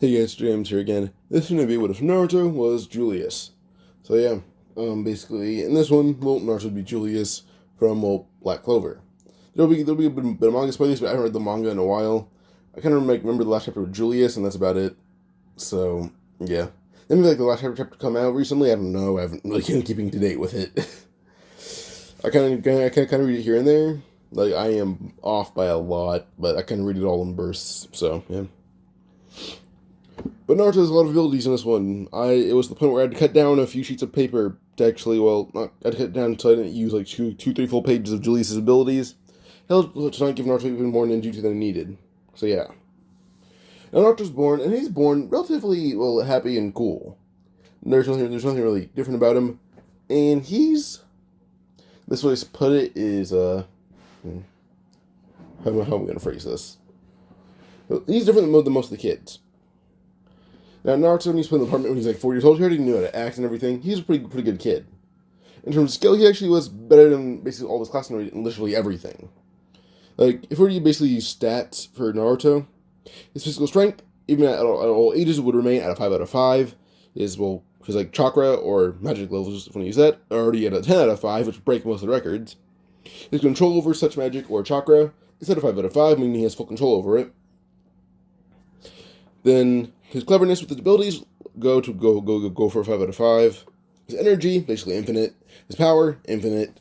Hey guys, James here again. This interview with Naruto was Julius. So yeah, basically in this one, well, Naruto would be Julius from Black Clover. There'll be a bit of manga spoilers, but I haven't read the manga in a while. I kind of remember the last chapter with Julius, and that's about it. So yeah, then maybe like the last chapter come out recently. I don't know. I haven't really been keeping to date with it. I kind of read it here and there. Like I am off by a lot, but I kind of read it all in bursts. So yeah. But Naruto has a lot of abilities in this one. It was the point where I had to cut down a few sheets of paper to actually, I had to cut it down so I didn't use like two, three full pages of Julius's abilities. Helped to not give Naruto even more ninjutsu than he needed. So yeah. Now Naruto's born, and he's born relatively, happy and cool. There's nothing really different about him. And this way to put it is, how am I going to phrase this? He's different than most of the kids. Now, Naruto, when he's playing the apartment when he's like 4 years old, he already knew how to act and everything. He's a pretty good kid. In terms of skill, he actually was better than basically all his class in literally everything. Like, if we were to basically use stats for Naruto, his physical strength, even at all ages, would remain at a 5 out of 5. His like chakra or magic levels, when you use that, are already at a 10 out of 5, which break most of the records. His control over such magic or chakra is at a 5 out of 5, meaning he has full control over it. Then his cleverness with his abilities go for a 5 out of 5. His energy, basically infinite. His power, infinite.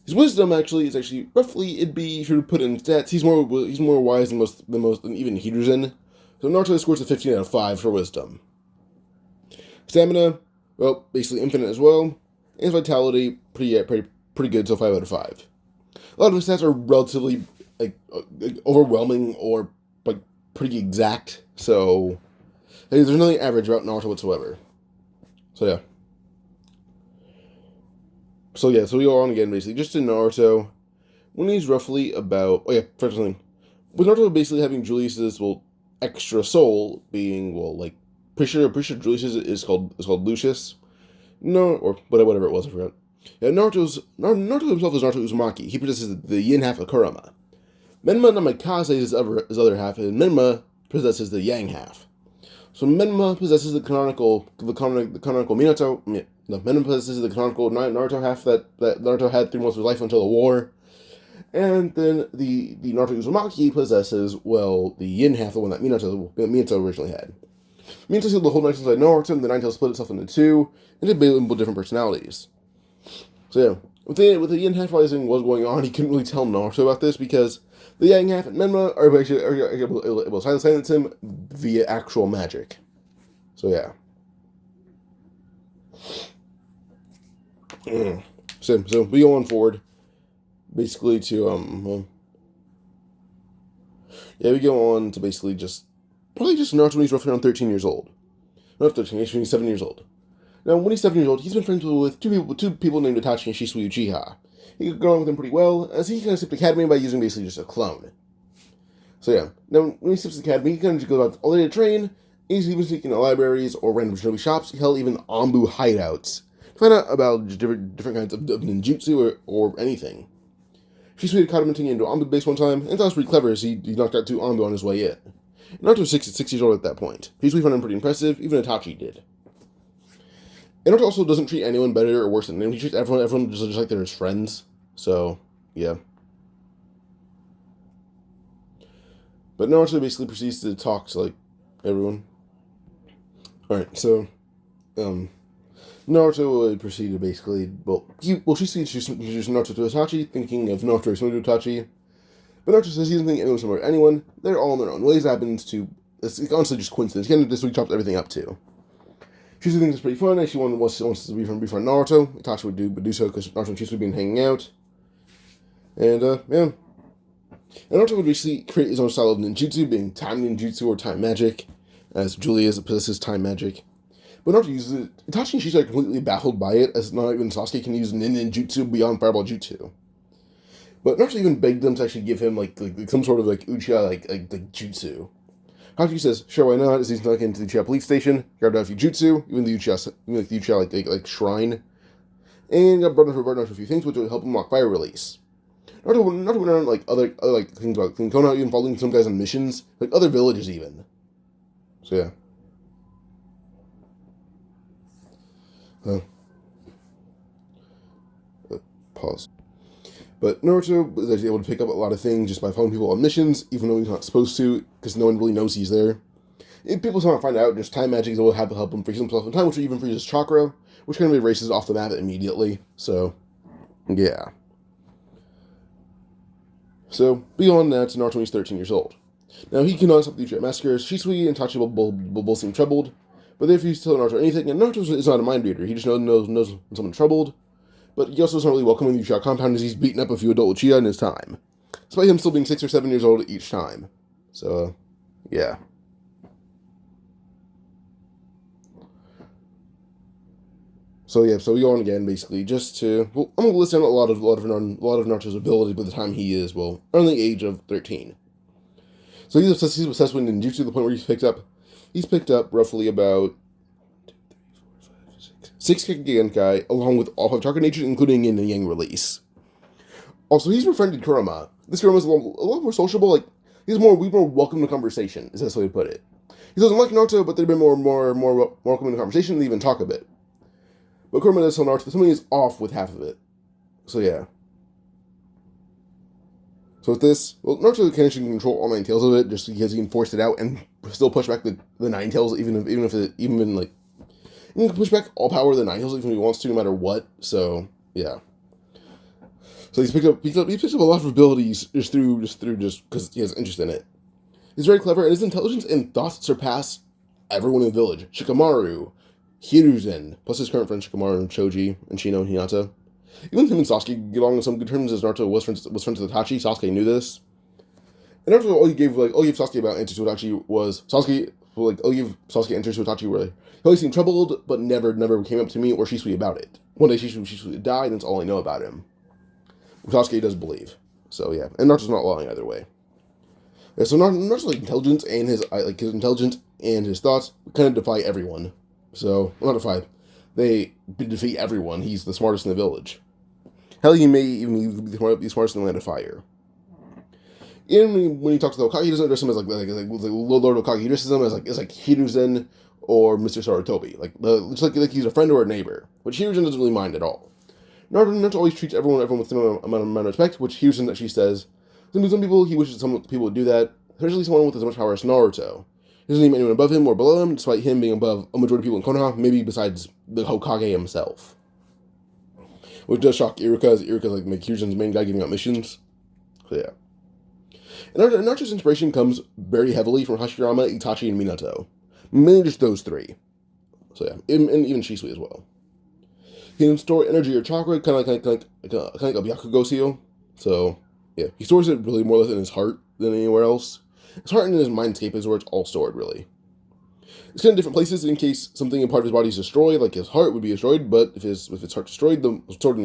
His wisdom is actually roughly, it'd be, if you were to put in stats, he's more wise than than even Hiruzen. So Naruto scores a 15 out of 5 for wisdom. Stamina, basically infinite as well. And his vitality, pretty good, so 5 out of 5. A lot of his stats are relatively overwhelming or pretty exact. So there's nothing average about Naruto whatsoever. So yeah. So we go on again basically. Just in Naruto, when he's roughly about first thing. With Naruto basically having Julius's extra soul being pretty sure Julius is called Lucius. No, or whatever it was, I forgot. Yeah, Naruto himself is Naruto Uzumaki. He possesses the yin half of Kurama. Menma Namikaze is his other half, and Menma possesses the yang half. So Menma possesses the canonical Minato. No, Menma possesses the canonical Naruto half that Naruto had through most of his life until the war. And then the Naruto Uzumaki possesses, the yin half, the one that Minato originally had. Minato sealed the whole Nine Tails inside Naruto, and the Nine Tails split itself into two, and did multiple different personalities. So yeah, with the yin half rising was going on, he couldn't really tell Naruto about this because the yang half and Menma are able to silence him via actual magic. So yeah. So we go on forward, basically to we go on to basically probably just Naruto when he's roughly around 13 years old. Not 13, he's 7 years old. Now, when he's 7 years old, he's been friends with two people named Itachi and Shisui Uchiha. He could go on with them pretty well, as he kind of skipped the academy by using basically just a clone. So yeah, now when he skips the academy, he kind of just goes out all day to train. He's even sneaking into libraries or random shinobi shops, hell, even Anbu hideouts, to find out about different kinds of ninjutsu or anything. Shisui caught him into Anbu base one time, and thought it was pretty clever as he knocked out 2 Anbu on his way in. Naruto was 6 years old at that point. Shisui found him pretty impressive, even Itachi did. And Naruto also doesn't treat anyone better or worse than him. He treats everyone just like they're his friends. So, yeah. But Naruto basically proceeds to talk to, everyone. Alright, so, Naruto would proceed to basically, she introduced Naruto to Itachi, thinking of Naruto similar to Itachi. But Naruto says he doesn't think anyone similar to anyone. They're all in their own ways. It's honestly just coincidence. He kind of just chops everything up to. Shisui thinks it's pretty fun, and she wants to befriend Naruto. Itachi would do so because Naruto and Shisui have been hanging out. And, And Naruto would basically create his own style of ninjutsu, being time ninjutsu or time magic, as Julius possesses time magic. But Naruto uses it. Itachi and Shisui are completely baffled by it, as not even Sasuke can use ninjutsu beyond Fireball Jutsu. But Naruto even begged them to actually give him, some sort of, Uchiha, jutsu. Haku says, sure, why not, as he's snuck into the Uchiha police station, grabbed out a few jutsu, even the Uchiha shrine, and got brought up to a few things which would help him unlock fire release. Naruto went around, other things about Clean Konoha, even following some guys on missions, other villages even. So yeah. Uh, Pause. But Naruto is actually able to pick up a lot of things just by following people on missions, even though he's not supposed to, because no one really knows he's there. If people don't find out, just time magic is able to help him freeze himself in time, which will even freeze his chakra, which kind of erases off the map immediately. So, yeah. So, beyond that, Naruto when he's 13 years old. Now, he cannot stop the Uchiha massacres. Shisui and Itachi will both seem troubled, but they refuse to tell Naruto anything, and Naruto is not a mind reader. He just knows when someone's troubled, but he also doesn't really welcome in the Uchiha compound as he's beaten up a few adult Uchiha in his time, despite him still being 6 or 7 years old each time. So, yeah. So we go on again, basically, just to... Well, I'm going to list down a lot of Naruto's abilities by the time he is, well, around the age of 13. So he's obsessed with ninjutsu to the point where he's picked up roughly about 6 Genkai, along with all 5 chakra natures, including in the Yang release. Also, he's befriended Kurama. This Kurama's a lot more sociable, like, we more welcome to conversation, is the best way to put it. He doesn't like Naruto, but they've been more welcome to conversation, and they even talk a bit. But Kurama does tell Naruto that something is off with half of it. So yeah. So with this, well, Naruto can actually control all 9 tails of it, just because he can force it out and still push back the 9 tails, even push back all power of the 9 tails even if he wants to, no matter what. So yeah. So he picks up a lot of abilities just because he has interest in it. He's very clever, and his intelligence and thoughts surpass everyone in the village. Shikamaru, Hiruzen, plus his current friends Shikamaru, Choji, and Shino and Hinata. Even him and Sasuke get along on some good terms, as Naruto was friends with Itachi. Sasuke knew this. And Naruto all he gave Sasuke about answers to Itachi was answers to Itachi where he always seemed troubled, but never came up to me or Shisui about it. One day Shisui died, and that's all I know about him. Sasuke does believe. So yeah, and Naruto's not lying either way. Yeah, so Naruto's intelligence and his intelligence and his thoughts kind of defy everyone. So, well, not defy. They defeat everyone. He's the smartest in the village. Hell, he may even be the smartest in the Land of Fire. Even when he talks to the Hokage, he doesn't address him as like Lord Hokage. He addresses him as Hiruzen or Mr. Sarutobi. Just like he's a friend or a neighbor. Which Hiruzen doesn't really mind at all. Naruto always treats everyone with the same amount of respect, which Hiruzen actually says. Some people, he wishes some people would do that, especially someone with as much power as Naruto. He doesn't name anyone above him or below him, despite him being above a majority of people in Konoha, maybe besides the Hokage himself. Which does shock Iruka, as Iruka's Hiruzen's main guy giving out missions. So yeah. And Naruto's inspiration comes very heavily from Hashirama, Itachi, and Minato. Mainly just those 3. So yeah, and even Shisui as well. He can store energy or chakra, kind of like a Byakugo seal. So yeah, he stores it really more or less in his heart than anywhere else. His heart and his mindscape is where it's all stored, really. It's kind of different places in case something in part of his body is destroyed, like his heart would be destroyed, but if his heart destroyed, what's stored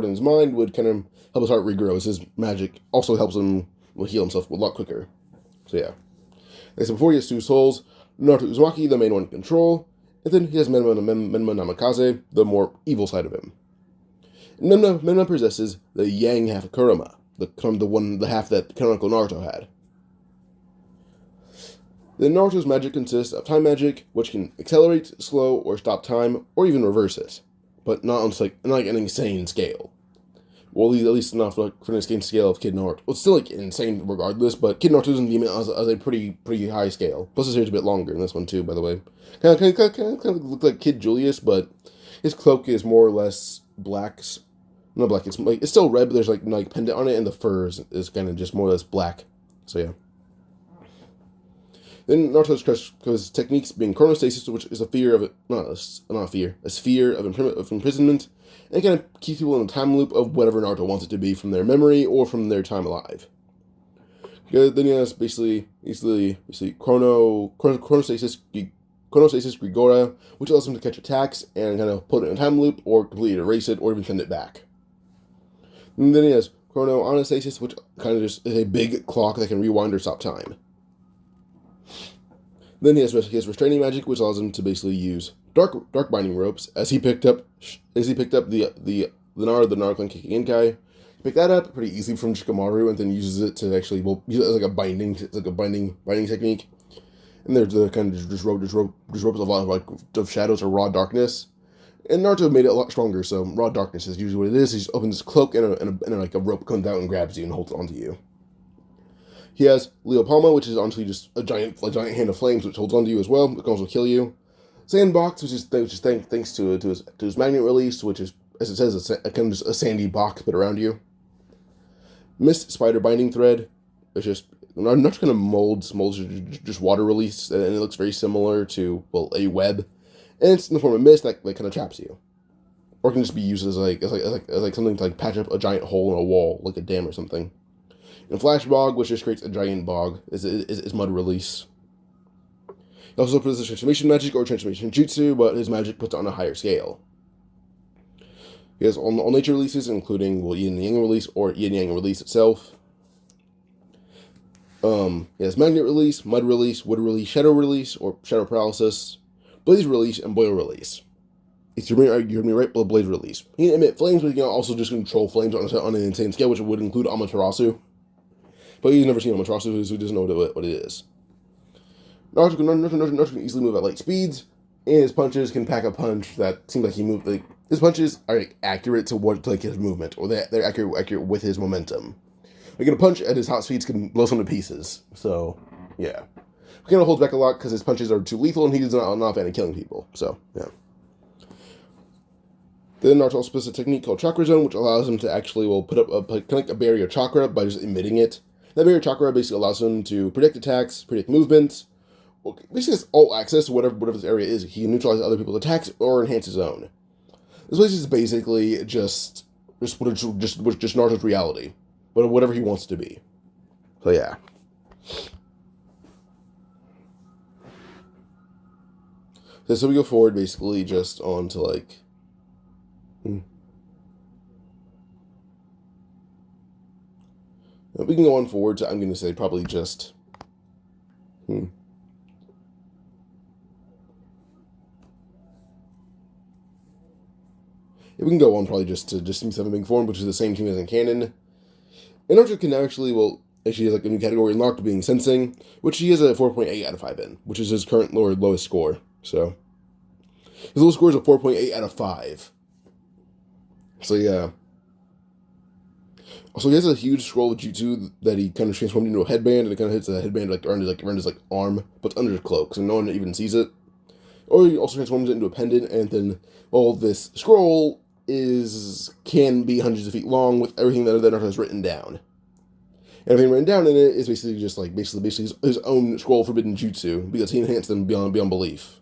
in his mind would kind of help his heart regrow, as his magic also helps him heal himself a lot quicker. So yeah. Like I said before, he has 2 souls, Naruto Uzumaki, the main one in control, and then he has Menma Namikaze, the more evil side of him. And Menma possesses the Yang half of Kurama, the half that canonical Naruto had. Then Naruto's magic consists of time magic, which can accelerate, slow, or stop time, or even reverse it, but not on an insane scale. Well, at least enough for an insane scale of Kid Naruto. Well, it's still insane regardless, but Kid Naruto's in Demon as a pretty high scale. Plus his hair's a bit longer in this one too, by the way. Kind of look like Kid Julius, but his cloak is more or less black. Not black. It's still red, but there's pendant on it, and the fur is kind of just more or less black. So yeah. Then Naruto's techniques being chronostasis, which is a sphere of imprisonment, and it kind of keeps people in a time loop of whatever Naruto wants it to be from their memory or from their time alive. Then he has basically chronostasis Grigora, which allows him to catch attacks and kind of put it in a time loop or completely erase it or even send it back. And then he has chronoanastasis, which kind of just is a big clock that can rewind or stop time. Then he has restraining magic, which allows him to basically use dark binding ropes, as he picked up the Narclan Kikinkai. He picked that up pretty easily from Shikamaru, and then uses it to actually use it as a binding technique. and there's the kind of just ropes of a lot of like of shadows or raw darkness. And Naruto made it a lot stronger, so raw darkness is usually what it is. He just opens his cloak and like a rope comes out and grabs you and holds onto you. He has Leo Palma, which is honestly just a giant hand of flames, which holds onto you as well. It can also kill you. Sandbox, which is thanks to his magnet release, which is, as it says, a kind of just a sandy box put around you. Mist Spider Binding Thread, which just not kind of molds just water release, and it looks very similar to, well, a web, and it's in the form of mist that kind of traps you, or it can just be used as something to like patch up a giant hole in a wall, like a dam or something. And Flash Bog, which just creates a giant bog, is mud release. He also puts transformation magic or transformation jutsu, but his magic puts it on a higher scale. He has all nature releases, including, well, yin and yang release or yin yang release itself. He has magnet release, mud release, wood release, shadow release or shadow paralysis, blaze release, and boil release. It's your me right, blaze release. He can emit flames, but he can also just control flames on an insane scale, which would include Amaterasu. But he's never seen Amaterasu, so he doesn't know what it is. Naruto can easily move at light speeds, and his punches can pack a punch that seems like he moved. Like, his punches are like, accurate to what like his movement, or they're accurate with his momentum. Like, a punch at his hot speeds can blow some to pieces. So yeah, he kind of holds back a lot because his punches are too lethal, and he's not a fan of killing people. So yeah. Then Naruto also puts a technique called Chakra Zone, which allows him to actually put up a barrier chakra by just emitting it. That barrier chakra basically allows him to predict attacks, predict movements. Well, basically, it's all access to whatever this area is. He can neutralize other people's attacks or enhance his own. This place is basically just Naruto's reality, but whatever he wants to be. So yeah. So we go forward basically just on to like. We can go on forward to, I'm going to say, probably just. We can go on probably just to Team 7 being formed, which is the same team as in canon. And Naruto can now actually has like a new category unlocked, being sensing, which he has a 4.8 out of 5 in, which is his current lowest score. So his lowest score is a 4.8 out of 5. So yeah. Also, he has a huge scroll of jutsu that he kind of transformed into a headband, and it kind of hits a headband around his arm, but it's under his cloak, so no one even sees it. Or he also transforms it into a pendant, and then this scroll can be hundreds of feet long with everything that Naruto has written down. And everything written down in it is basically just like basically his own scroll forbidden jutsu, because he enhanced them beyond belief.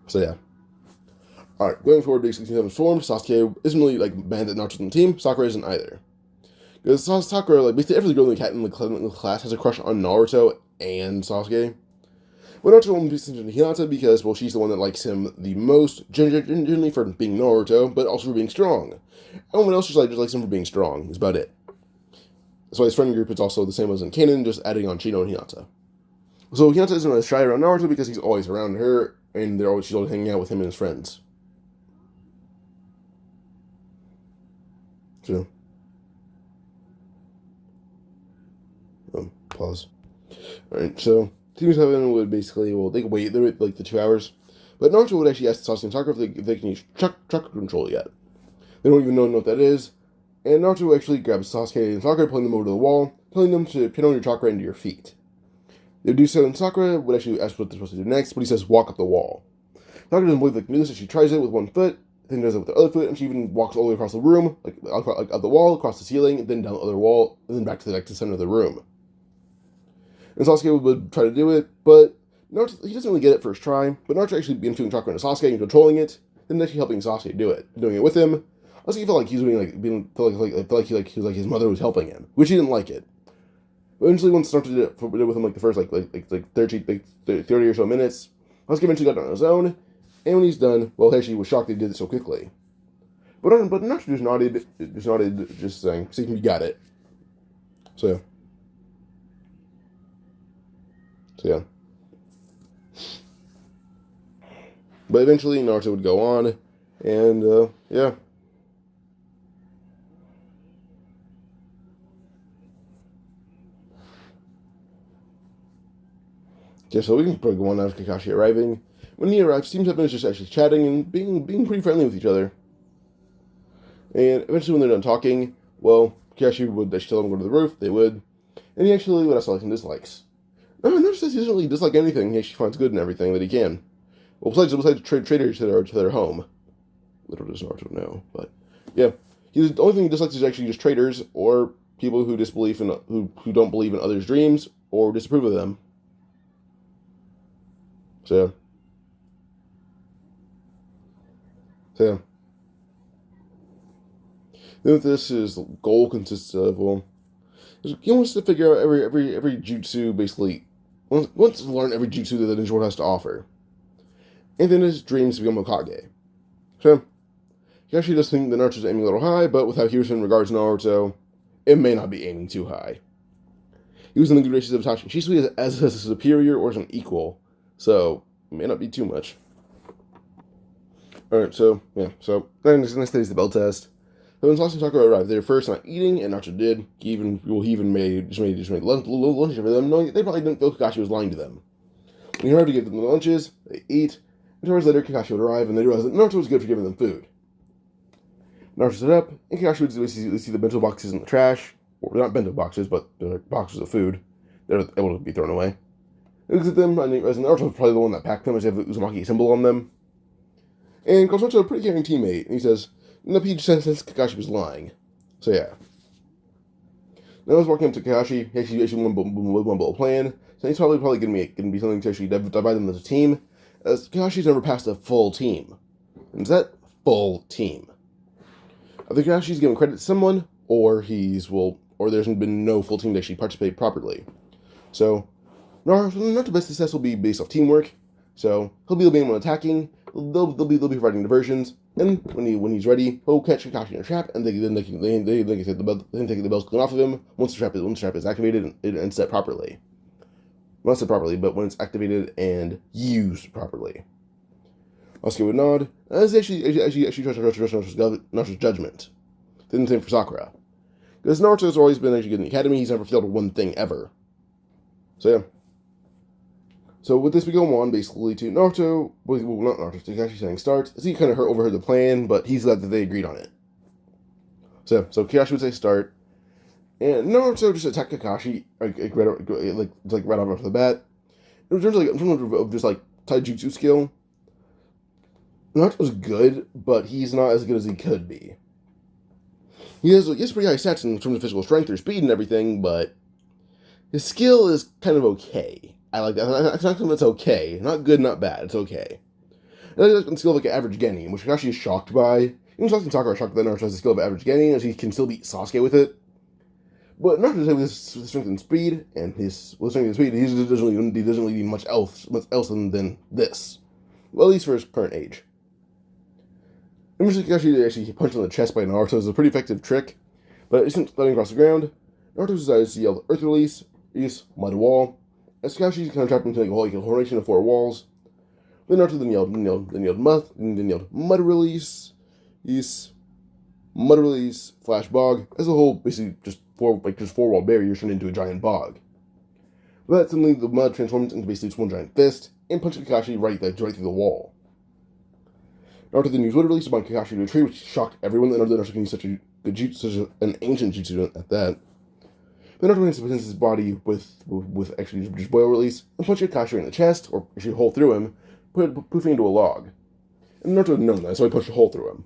So yeah. Alright, going forward, basically, Team 7's formed. Sasuke isn't really like mad that Naruto's in the team. Sakura isn't either. Because Sakura, like, basically every girl in the class has a crush on Naruto and Sasuke. But Naruto won't be attention to Hinata because, well, she's the one that likes him the most, generally for being Naruto, but also for being strong. Everyone else just likes him for being strong. That's about it. That's why his friend group is also the same as in canon, just adding on Chino and Hinata. So Hinata isn't really shy around Naruto because he's always around her, and she's always hanging out with him and his friends. So, pause. Alright, so Team 7 would basically, they could wait like the 2 hours, but Naruto would actually ask Sasuke and Sakura if they can use chakra control yet. They don't even know what that is, and Naruto actually grabs Sasuke and Sakura, pulling them over to the wall, telling them to pin on your chakra into your feet. They do so, and Sakura would actually ask what they're supposed to do next, but he says walk up the wall. Sakura doesn't believe they can do this, so she tries it with one foot, then does it with the other foot, and she even walks all the way across the room, like up the wall, across the ceiling, and then down the other wall, and then back to the center of the room. And Sasuke would try to do it, but Naruto, he doesn't really get it first try. But Naruto actually began feeling chakra into Sasuke and controlling it, then actually helping Sasuke do it, doing it with him. Sasuke felt like he was his mother was helping him, which he didn't like it. But eventually, once Naruto did it with him, like the first 30 or so minutes, Sasuke eventually got on his own. And when he's done, well, Heishi was shocked they did it so quickly. But Naruto just nodded, just saying, "See, you got it." So yeah. But eventually, Naruto would go on, and yeah. Yeah, so we can probably go on now to Kakashi arriving. When he arrives, Team 7 is just actually chatting and being pretty friendly with each other. And eventually, when they're done talking, well, Kakashi would actually tell them to go to the roof. They would. And he actually would ask likes and dislikes. No, notice that he doesn't really dislike anything. He actually finds good in everything that he can. Well, besides traitors to their home. Little does Naruto know, but yeah, the only thing he dislikes is actually just traitors or people who disbelieve in who don't believe in others' dreams or disapprove of them. So, yeah. Then with this, his goal consists of he wants to figure out every jutsu basically wants to learn every jutsu that the ninja world has to offer, and then his dreams to become Hokage. So, he actually does think that Naruto's aiming a little high, but with how he was in regards to Naruto, it may not be aiming too high. He was in the good graces of Itachi Shisui as a superior or as an equal, so it may not be too much. Alright, so, yeah, so, then next day is the bell test. So when Sasuke and Sakura arrived, they were first not eating, and Naruto did. He even made lunch for them, knowing they probably didn't feel Kakashi was lying to them. When he arrived to give them the lunches, they eat, and 2 hours later, Kakashi would arrive, and they realized that Naruto was good for giving them food. Naruto stood up, and Kakashi would see the bento boxes in the trash. Well, they're not bento boxes, but they're boxes of food. They're able to be thrown away. He looks at them, and Naruto was probably the one that packed them, as they have the Uzumaki symbol on them. And calls Naruto a pretty caring teammate, and he says, no, he just says Kakashi was lying. So yeah. Now I was walking up to Kakashi. He actually one little plan. So he's probably going to be something to actually divide them as a team, as Kakashi's never passed a full team. And is that full team? Either Kakashi's giving credit to someone, or there's been no full team to actually participate properly. So Naruto's best success will be based off teamwork. So he'll be the main one attacking. They'll be providing diversions, and when he's ready, he'll catch Kakashi in a trap, and they can take the bells clean off of him once the trap is activated and set properly. Not set properly, but when it's activated and used properly. Sasuke would nod, as actually trust Naruto's judgment. Then the same for Sakura, because Naruto's always been actually good in the academy. He's never failed one thing ever. So yeah. So with this, we go on basically to Naruto. Well, not Naruto. Kakashi saying start. As he kind of overheard the plan, but he's glad that they agreed on it. So Kakashi would say start, and Naruto just attacked Kakashi right off the bat. In terms of just like taijutsu skill, Naruto's good, but he's not as good as he could be. He has pretty high stats in terms of physical strength or speed and everything, but his skill is kind of okay. I like that. It's not something that's okay. Not good, not bad. It's okay. And I like the skill of like average Genin, which Kakashi is shocked by. Even Sasuke and Sakura are shocked that Naruto has the skill of average Genin, as he can still beat Sasuke with it. But Naruto with his strength and speed, and he doesn't really need much else than this. Well, at least for his current age. And Kakashi actually punched on the chest by Naruto is a pretty effective trick, but it isn't letting across the ground. Naruto decides to yell Earth Release, Mud Wall. As Kakashi kind of trapped into like a formation of 4 walls. Then Naruto yelled Mud Release, Mud Release, Flash Bog. As a whole, basically just 4 wall barriers turned into a giant bog. But that suddenly the mud transforms into basically just one giant fist and punches Kakashi right through the wall. Naruto then used Wood Release to bind Kakashi to a tree, which shocked everyone that Naruto can use such an ancient jutsu at that. Then Naruto presents his body with actually just boil release and punch Kakashi in the chest, or actually a hole through him, poofing into a log. And Naruto had known that, so he punched a hole through him.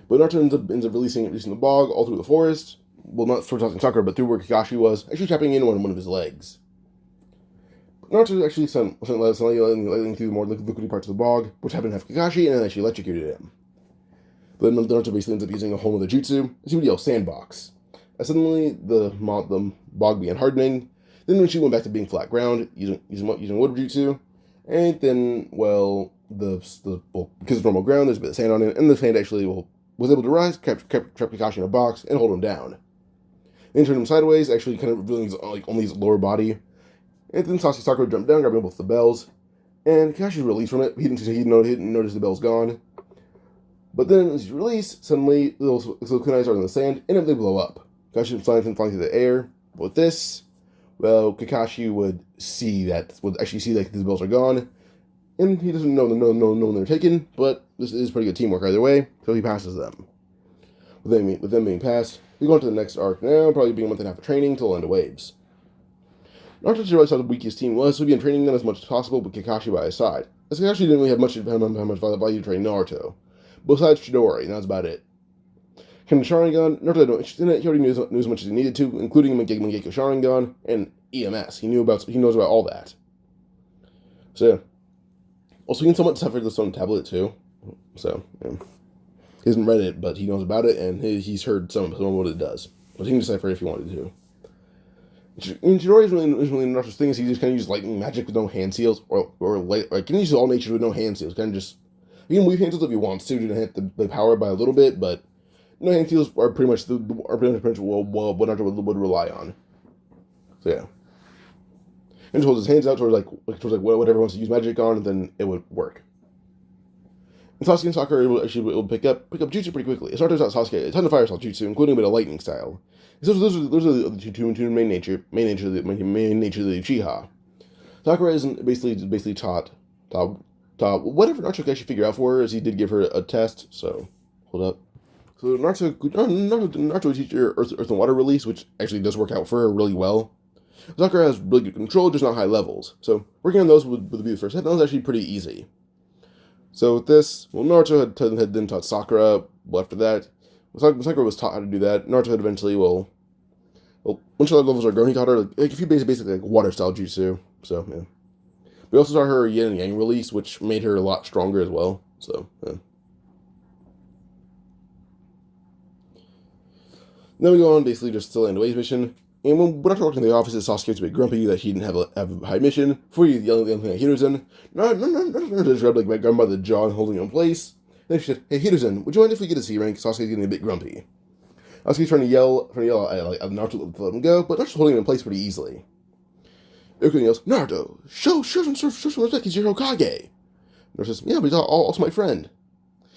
But Naruto ends up releasing the bog all through the forest. Well, not through Sakura, but through where Kakashi was, actually trapping in one of his legs. Naruto actually sent lightning through the more liquidy parts of the bog, which happened to have Kakashi, and then actually electrocuted him. But then Naruto basically ends up using a whole other jutsu, as he would yell Sandbox. As suddenly the bog began hardening. Then when she went back to being flat ground, using wood jutsu, and then because it's normal ground, there's a bit of sand on it, and the sand actually was able to rise, kept Kakashi in a box, and hold him down. Then turned him sideways, actually kind of revealing only his lower body. And then Sasuke Sakura jumped down, grabbing both the bells, and Kakashi was released from it. He didn't notice the bells gone. But then as you release, suddenly little kunais are in the sand, and they blow up. Kakashi flying through the air. With this, well, Kakashi would actually see that these belts are gone, and he doesn't know when they're taken, but this is pretty good teamwork either way, so he passes them. With them being passed, we go on to the next arc now, probably being a month and a half of training till end of waves. Naruto realized how the weak his team was, so he began training them as much as possible with Kakashi by his side. As Kakashi didn't really have much value to train Naruto, besides Chidori, and that's about it. Came to Sharingan, Naruto had no interest in it, he already knew as much as he needed to, including Mangekyo Sharingan and EMS. He knows about all that. So yeah. Also, he can somewhat decipher this on tablet too. So, yeah. He hasn't read it, but he knows about it, and he's heard some of what it does. But he can decipher it if he wanted to. And Chidori is really Naruto's thing, is he just kind of uses lightning magic with no hand seals, or can use all nature with no hand seals. Kind of just, he can weave hand seals if he wants to enhance the power by a little bit, but no hand seals are pretty much what Naruto would rely on. So yeah. And just holds his hands out towards whatever he wants to use magic on, and then it would work. And Sasuke and Sakura will pick up jutsu pretty quickly. It starts out Sasuke a ton of fire style jutsu, including a bit of lightning style. Those are the two main nature of the Uchiha. Sakura isn't basically taught whatever Naruto could actually figure out for her, as he did give her a test. So hold up. So Naruto would teach her earth and water release, which actually does work out for her really well. Sakura has really good control, just not high levels. So working on those would be the first step. That was actually pretty easy. So with this, Naruto had then taught Sakura. Well, after that, when Sakura was taught how to do that, Naruto had eventually, once her levels are grown, he taught her a few basically water style jutsu. So yeah. We also saw her yin and yang release, which made her a lot stronger as well. So yeah. Then we go on basically just still end Wave's mission. And when Naruto walked in the office, Sasuke was a bit grumpy that he didn't have a high mission. Before he yelled at Hiruzen, Naruto just grabbed my grandma by the jaw and holding him in place. Then she said, "Hey Hiruzen, would you mind if we get a C rank?" Sasuke's getting a bit grumpy. Sasuke's trying to yell at Naruto to let him go, but Naruto's holding him in place pretty easily. Ikurin yells, "Naruto, show some respect, he's your Hokage." Naruto says, "Yeah, but he's also my friend."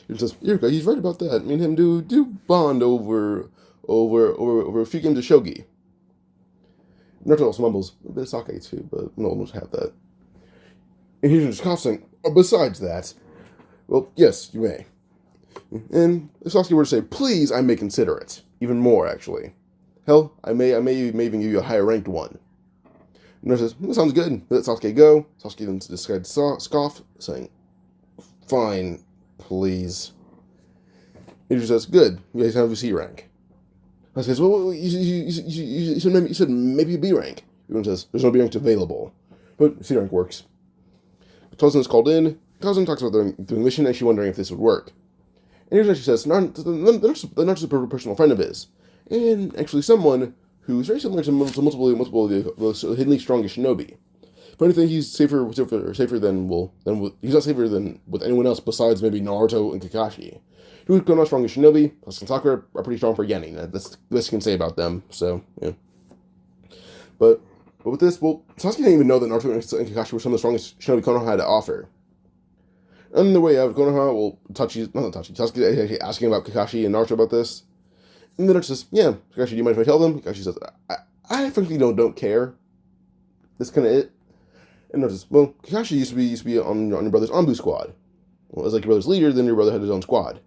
He says, "Iruka, he's right about that. Me and him do bond over a few games of shogi." Naruto also mumbles, "A bit of sake too, but no one will have that." And he just coughs saying, "Besides that, well, yes, you may." And if Sasuke were to say, "Please," I may consider it. Even more, actually. Hell, I may even give you a higher ranked one. And Naruto says, "That sounds good." Let Sasuke go. Sasuke then decides to scoff, saying, "Fine, please." He just says, "Good, you guys have a C rank." I says, "Well, you said maybe a B rank." Everyone says, "There's no B rank available." But C rank works. Tozen is called in. Tozen talks about doing the mission, actually wondering if this would work. And here's what she says, the nurse is a personal friend of his. And actually someone who's very similar to multiple of the hiddenly strongest shinobi. But anything, he's safer than he's not safer than with anyone else besides maybe Naruto and Kakashi. Who's not strongest shinobi, Sasuke and Sakura are pretty strong for Genin. That's the best you can say about them. So yeah. But with this, Sasuke didn't even know that Naruto and Kakashi were some of the strongest shinobi Konoha had to offer. On the way out of Konoha, Sasuke is actually asking about Kakashi and Naruto about this. And then Naruto says, "Yeah, Kakashi, do you mind if I tell them?" Kakashi says, I frankly don't care. That's kind of it. And Naruto says, "Well, Kakashi used to be on your brother's Anbu squad. Well, as like your brother's leader, then your brother had his own squad.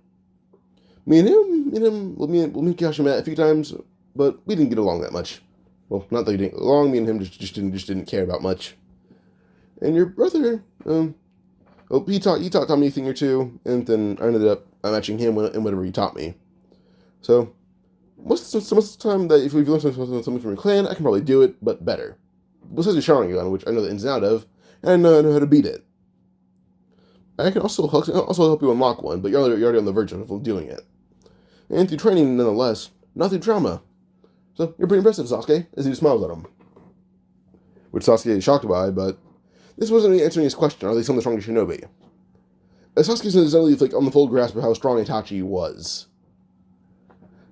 Me and Kakashi met a few times, but we didn't get along that much. Well, not that we didn't get along, me and him just didn't care about much. And your brother, he taught me a thing or two, and then I ended up matching him in whatever he taught me. So, most of the time that if we've learned something from your clan, I can probably do it, but better. Besides your Sharingan, which I know the ins and out of, and I know how to beat it. I can also help you unlock one, but you're already on the verge of doing it. And through training, nonetheless, not through trauma. So, you're pretty impressive, Sasuke," as he smiles at him. Which Sasuke is shocked by, but this wasn't answering his question, are they some of the strongest shinobi? As Sasuke is suddenly on the full grasp of how strong Itachi was.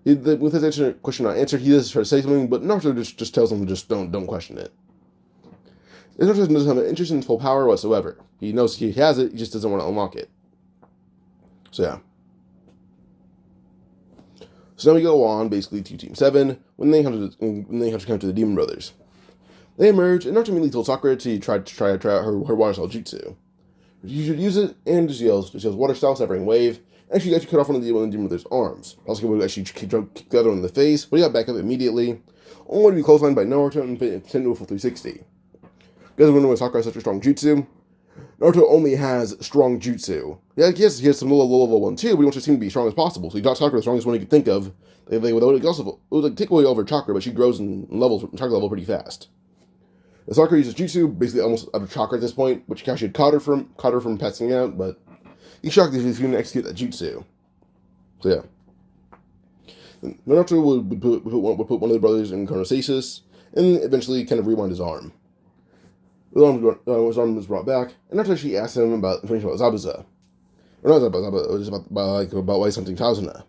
With his question not answered, he does try to say something, but Naruto just tells him to just don't question it. Naruto doesn't have an interest in full power whatsoever. He knows he has it, he just doesn't want to unlock it. So yeah. So now we go on, basically, to Team 7, when they have to come to the Demon Brothers. They emerge, and Naruto immediately told Sakura to try out her water style jutsu. You should use it, and just yells water style, severing wave, and she actually cut off one of the Demon Mother's arms. Sasuke would actually kick the other one in the face, but he got back up immediately, only to be clotheslined by Naruto and sent to a full 360. You guys wonder why Sakura has such a strong jutsu? Naruto only has strong jutsu. Yeah, yes, he has some low level one too, but he wants to seem to be as strong as possible. So he got Sakura the strongest one he could think of. It would take away all of her chakra, but she grows in levels, chakra level pretty fast. The Sakura uses jutsu, basically almost out of chakra at this point, which Kakashi had caught her from passing out, but he's shocked that he's going to execute that jutsu. So yeah. Naruto would put one of the brothers in chronostasis, and eventually kind of rewind his arm. His arm was brought back, and Naruto actually asked him about information about Zabuza. Or not Zabuza, it was about why he's hunting Tazuna.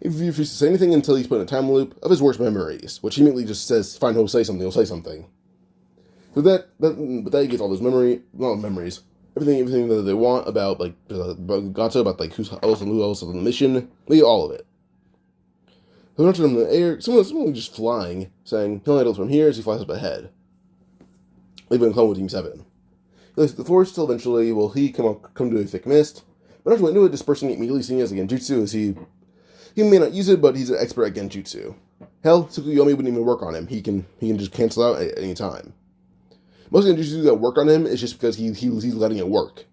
If he refuses to say anything until he's put in a time loop of his worst memories, which he immediately just says, fine, he'll say something. So that gets all those memories, everything that they want about Gato, about who else on the mission. They get all of it. So Naruto in the air, someone just flying, saying he'll handle it from here as he flies up ahead. Leaving a clone with Team 7. He lets the forest till eventually he come to a thick mist. But Naruto went into it, dispersing it immediately, seeing it as a genjutsu, as he may not use it, but he's an expert at genjutsu. Hell, Tsukuyomi wouldn't even work on him. He can just cancel out at any time. Most of the genjutsu that work on him is just because he's letting it work.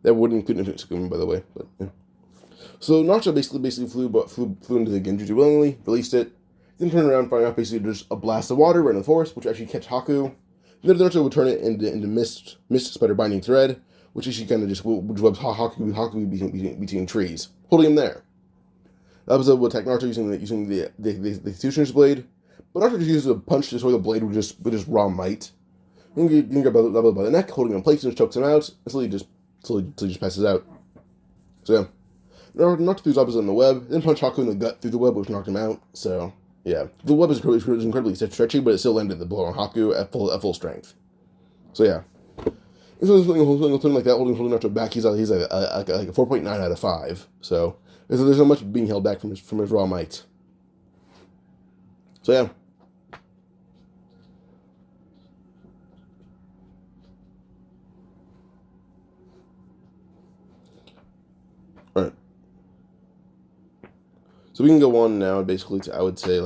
That wouldn't include Tsukuyomi, by the way. But yeah. So Naruto basically flew into the genjutsu willingly, released it, then turned around, firing out basically just a blast of water right in the forest, which actually catch Haku. Then Naruto would turn it into mist spider binding thread, which actually kind of just webs Haku between trees, holding him there. Zabuza would attack Naruto using the Tsushin's blade, but Naruto just uses a punch to destroy the blade with just raw might. You can grab Zabuza by the neck, holding him in place, and just chokes him out, until he just passes out. So yeah. Naruto threw Zabuza in the web, then punched Haku in the gut through the web, which knocked him out. So yeah, the web is incredibly stretchy, but it still landed the blow on Haku at full strength. So yeah, he's something like that, holding Naruto back. He's like a 4.9 out of 5. So there's not much being held back from his raw might. So yeah. Alright. So we can go on now, basically, to, I would say,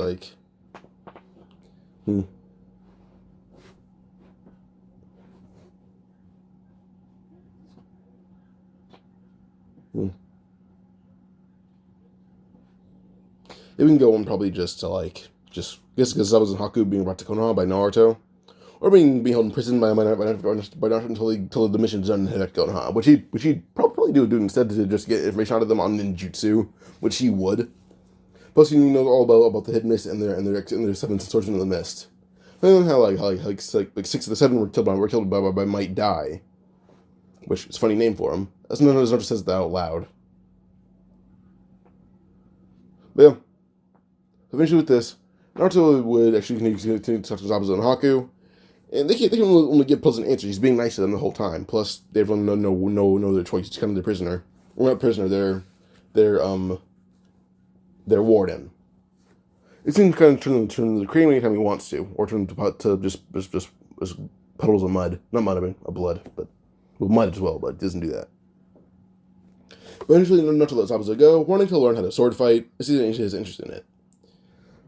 Yeah, we can go on probably just to, just because I was in Haku being brought to Konoha by Naruto, or being held in prison by Naruto until the mission's done and head back to Konoha, which he'd probably do instead to just get information out of them on ninjutsu, which he would. Plus, he knows all about the hidden mist and their 7 swordsmen of the mist. I don't know how 6 of the 7 were killed by Might Die, which is a funny name for him. That's none of Naruto says that out loud. But yeah, eventually with this, Naruto would actually continue to talk to Zabuza and Haku, and they can only give pleasant answers. He's being nice to them the whole time. Plus, they have no other choice. He's kind of their prisoner. Well, not prisoner. Their warden. It seems to kind of turn to the cream anytime he wants to, or turn to just puddles of mud. Not mud, I mean, of blood, but mud as well, but it doesn't do that. But eventually, Naruto lets Zabuza go, wanting to learn how to sword fight, as he has interest in it.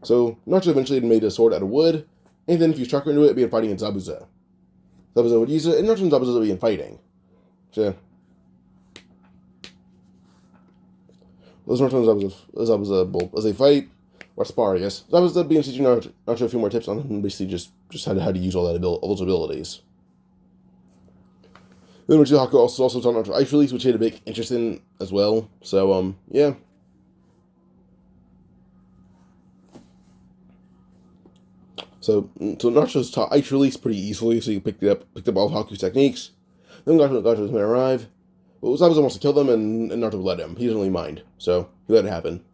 So, Naruto eventually made a sword out of wood, and then infused chakra into it, began fighting against Zabuza. Zabuza would use it, and Naruto and Zabuza would begin fighting. So, those Naruto and Zabuza both, as they fight, or spar, I guess. Zabuza begins teaching Naruto a few more tips on basically just how to use all those abilities. Then Haku also taught Naruto Ice Release, which he had a big interest in as well. So, yeah. So Naruto's taught Ice Release pretty easily, so he picked up all of Haku's techniques. Then Gato's men arrive. But Zabuza wants to kill them, and Naruto would let him. He doesn't really mind, so he let it happen.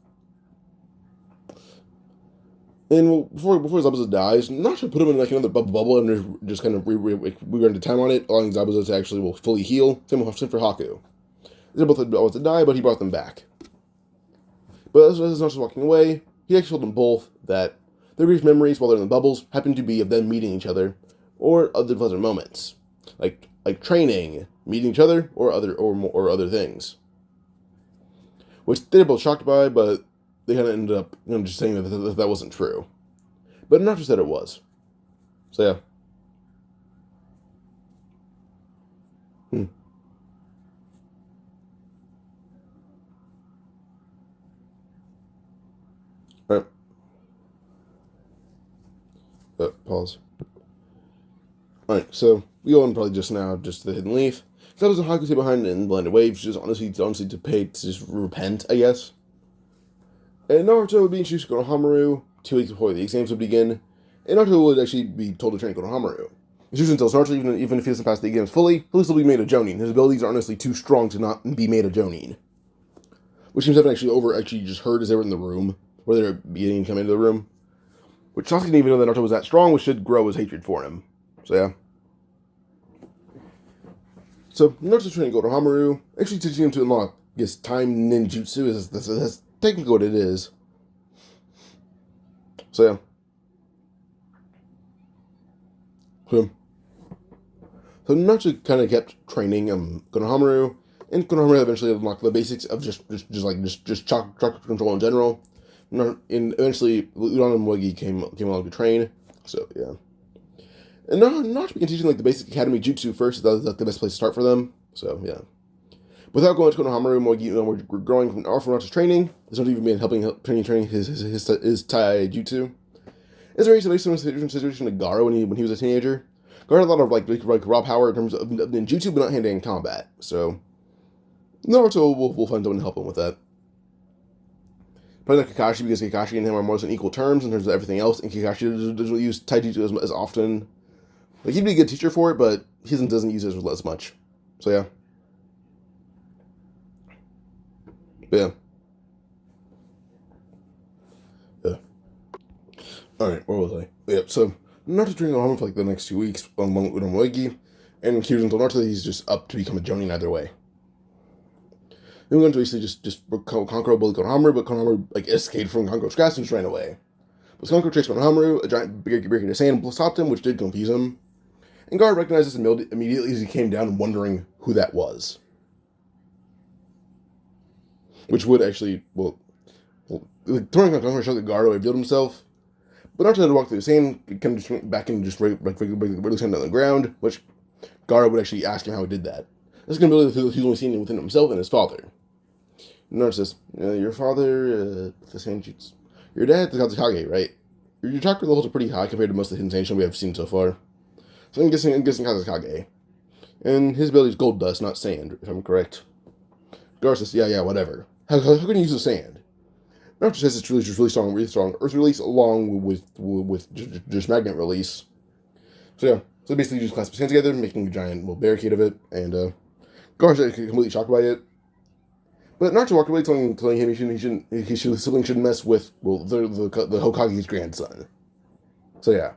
And before Zabuza dies, Naruto put him in another bubble and just kind of rewind the time on it, allowing Zabuza to actually fully heal. Same for Haku. They're both about to die, but he brought them back. But as Naruto's walking away, he actually told them both that their brief memories while they're in the bubbles happened to be of them meeting each other or other pleasant moments, like training, meeting each other, or other things, which they were both shocked by, but they kind of ended up just saying that wasn't true. But Naruto said it was. So yeah. Hmm. All right. Pause. All right. So we go on probably just now, just the hidden leaf. So that was a Haku behind in blended waves. Just honestly to pay to just repent, I guess. And Naruto would be introduced to Konohamaru 2 weeks before the exams would begin, and Naruto would actually be told to train Konohamaru. Instructions tells Naruto even if he doesn't pass the exams fully, he'll still be made a Jonin. His abilities are honestly too strong to not be made a Jonin. Which seems to have actually just heard as they were in the room, where they were beginning to come into the room. Which Sasuke didn't even know that Naruto was that strong, which should grow his hatred for him. So yeah. So Naruto's training Konohamaru, actually teaching him to unlock his time ninjutsu, that's technically what it is. So yeah. So Naruto kind of kept training Konohamaru, and Konohamaru eventually unlocked the basics of just chakra control in general. And eventually, Udon and Moegi came along to train. So yeah. And Naruto began teaching the basic academy jutsu first. That was the best place to start for them. So yeah. Without going to Konohamaru, Moegi were growing from Naruto's training. There's not even been helping training his Tai Jutsu. It's very similar situation to Garo when he was a teenager. Garo had a lot of raw power in terms of ninjutsu, but not hand-to-hand combat. So Naruto will find someone to help him with that. Probably not Kakashi, because Kakashi and him are more on equal terms in terms of everything else, and Kakashi doesn't use Taijutsu as often. He'd be a good teacher for it, but he doesn't use it as much. So yeah. But yeah. Alright, where was I? Yep, so Naruto training on him for the next 2 weeks along with Moegi, and Kiryu told Naruto that he's just up to become a Jonin either way. Then we're going to basically just conquer a bully Konohamaru, but Konohamaru escaped from Konko's grasp and just ran away. But Konko chased Konohamaru, a giant breaking his hand stopped him, which did confuse him. And Guard recognized this immediately as he came down, wondering who that was. Which would actually, throwing Konko showed that Guard revealed himself. But Naruto had to walk through the sand, kind of just went back and just really sand on the ground, which Gaara would actually ask him how he did that. This is going to be he's only seen within himself and his father. Naruto says, your father, the Sanjutsu. Your dad, the Akatsuki, right? Your chakra levels are pretty high compared to most of the hidden Sanjutsu we have seen so far. So I'm guessing Akatsuki. And his ability is gold dust, not sand, if I'm correct. Gaara says, yeah, whatever. How can you use the sand? Naruto says it's really strong Earth release along with just magnet release. So yeah, so basically you just clasp his hands together, making a giant barricade of it, and Gaara's completely shocked by it. But Naruto walked away, telling him his sibling shouldn't mess with the Hokage's grandson. So yeah.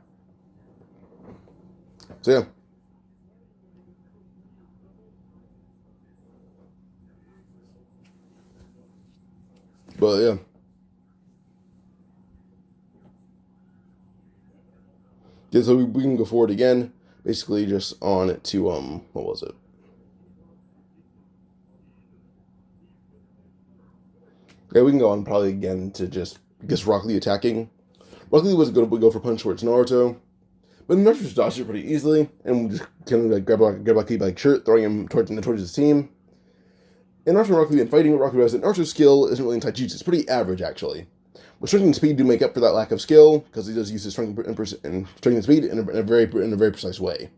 But yeah. Yeah, so we can go forward again, basically just on to, what was it? Okay, we can go on probably again to just Rock Lee attacking. Rock Lee was going to go for punch towards Naruto, but Naruto just dodged it pretty easily, and just kind of grab Rock Lee by the shirt, throwing him towards his team. And Naruto and Rock Lee, and fighting with Rock Lee, realized that Naruto's skill isn't really in Taijutsu, it's pretty average, actually. But strength and speed do make up for that lack of skill, because he does use his strength and speed in a very precise way.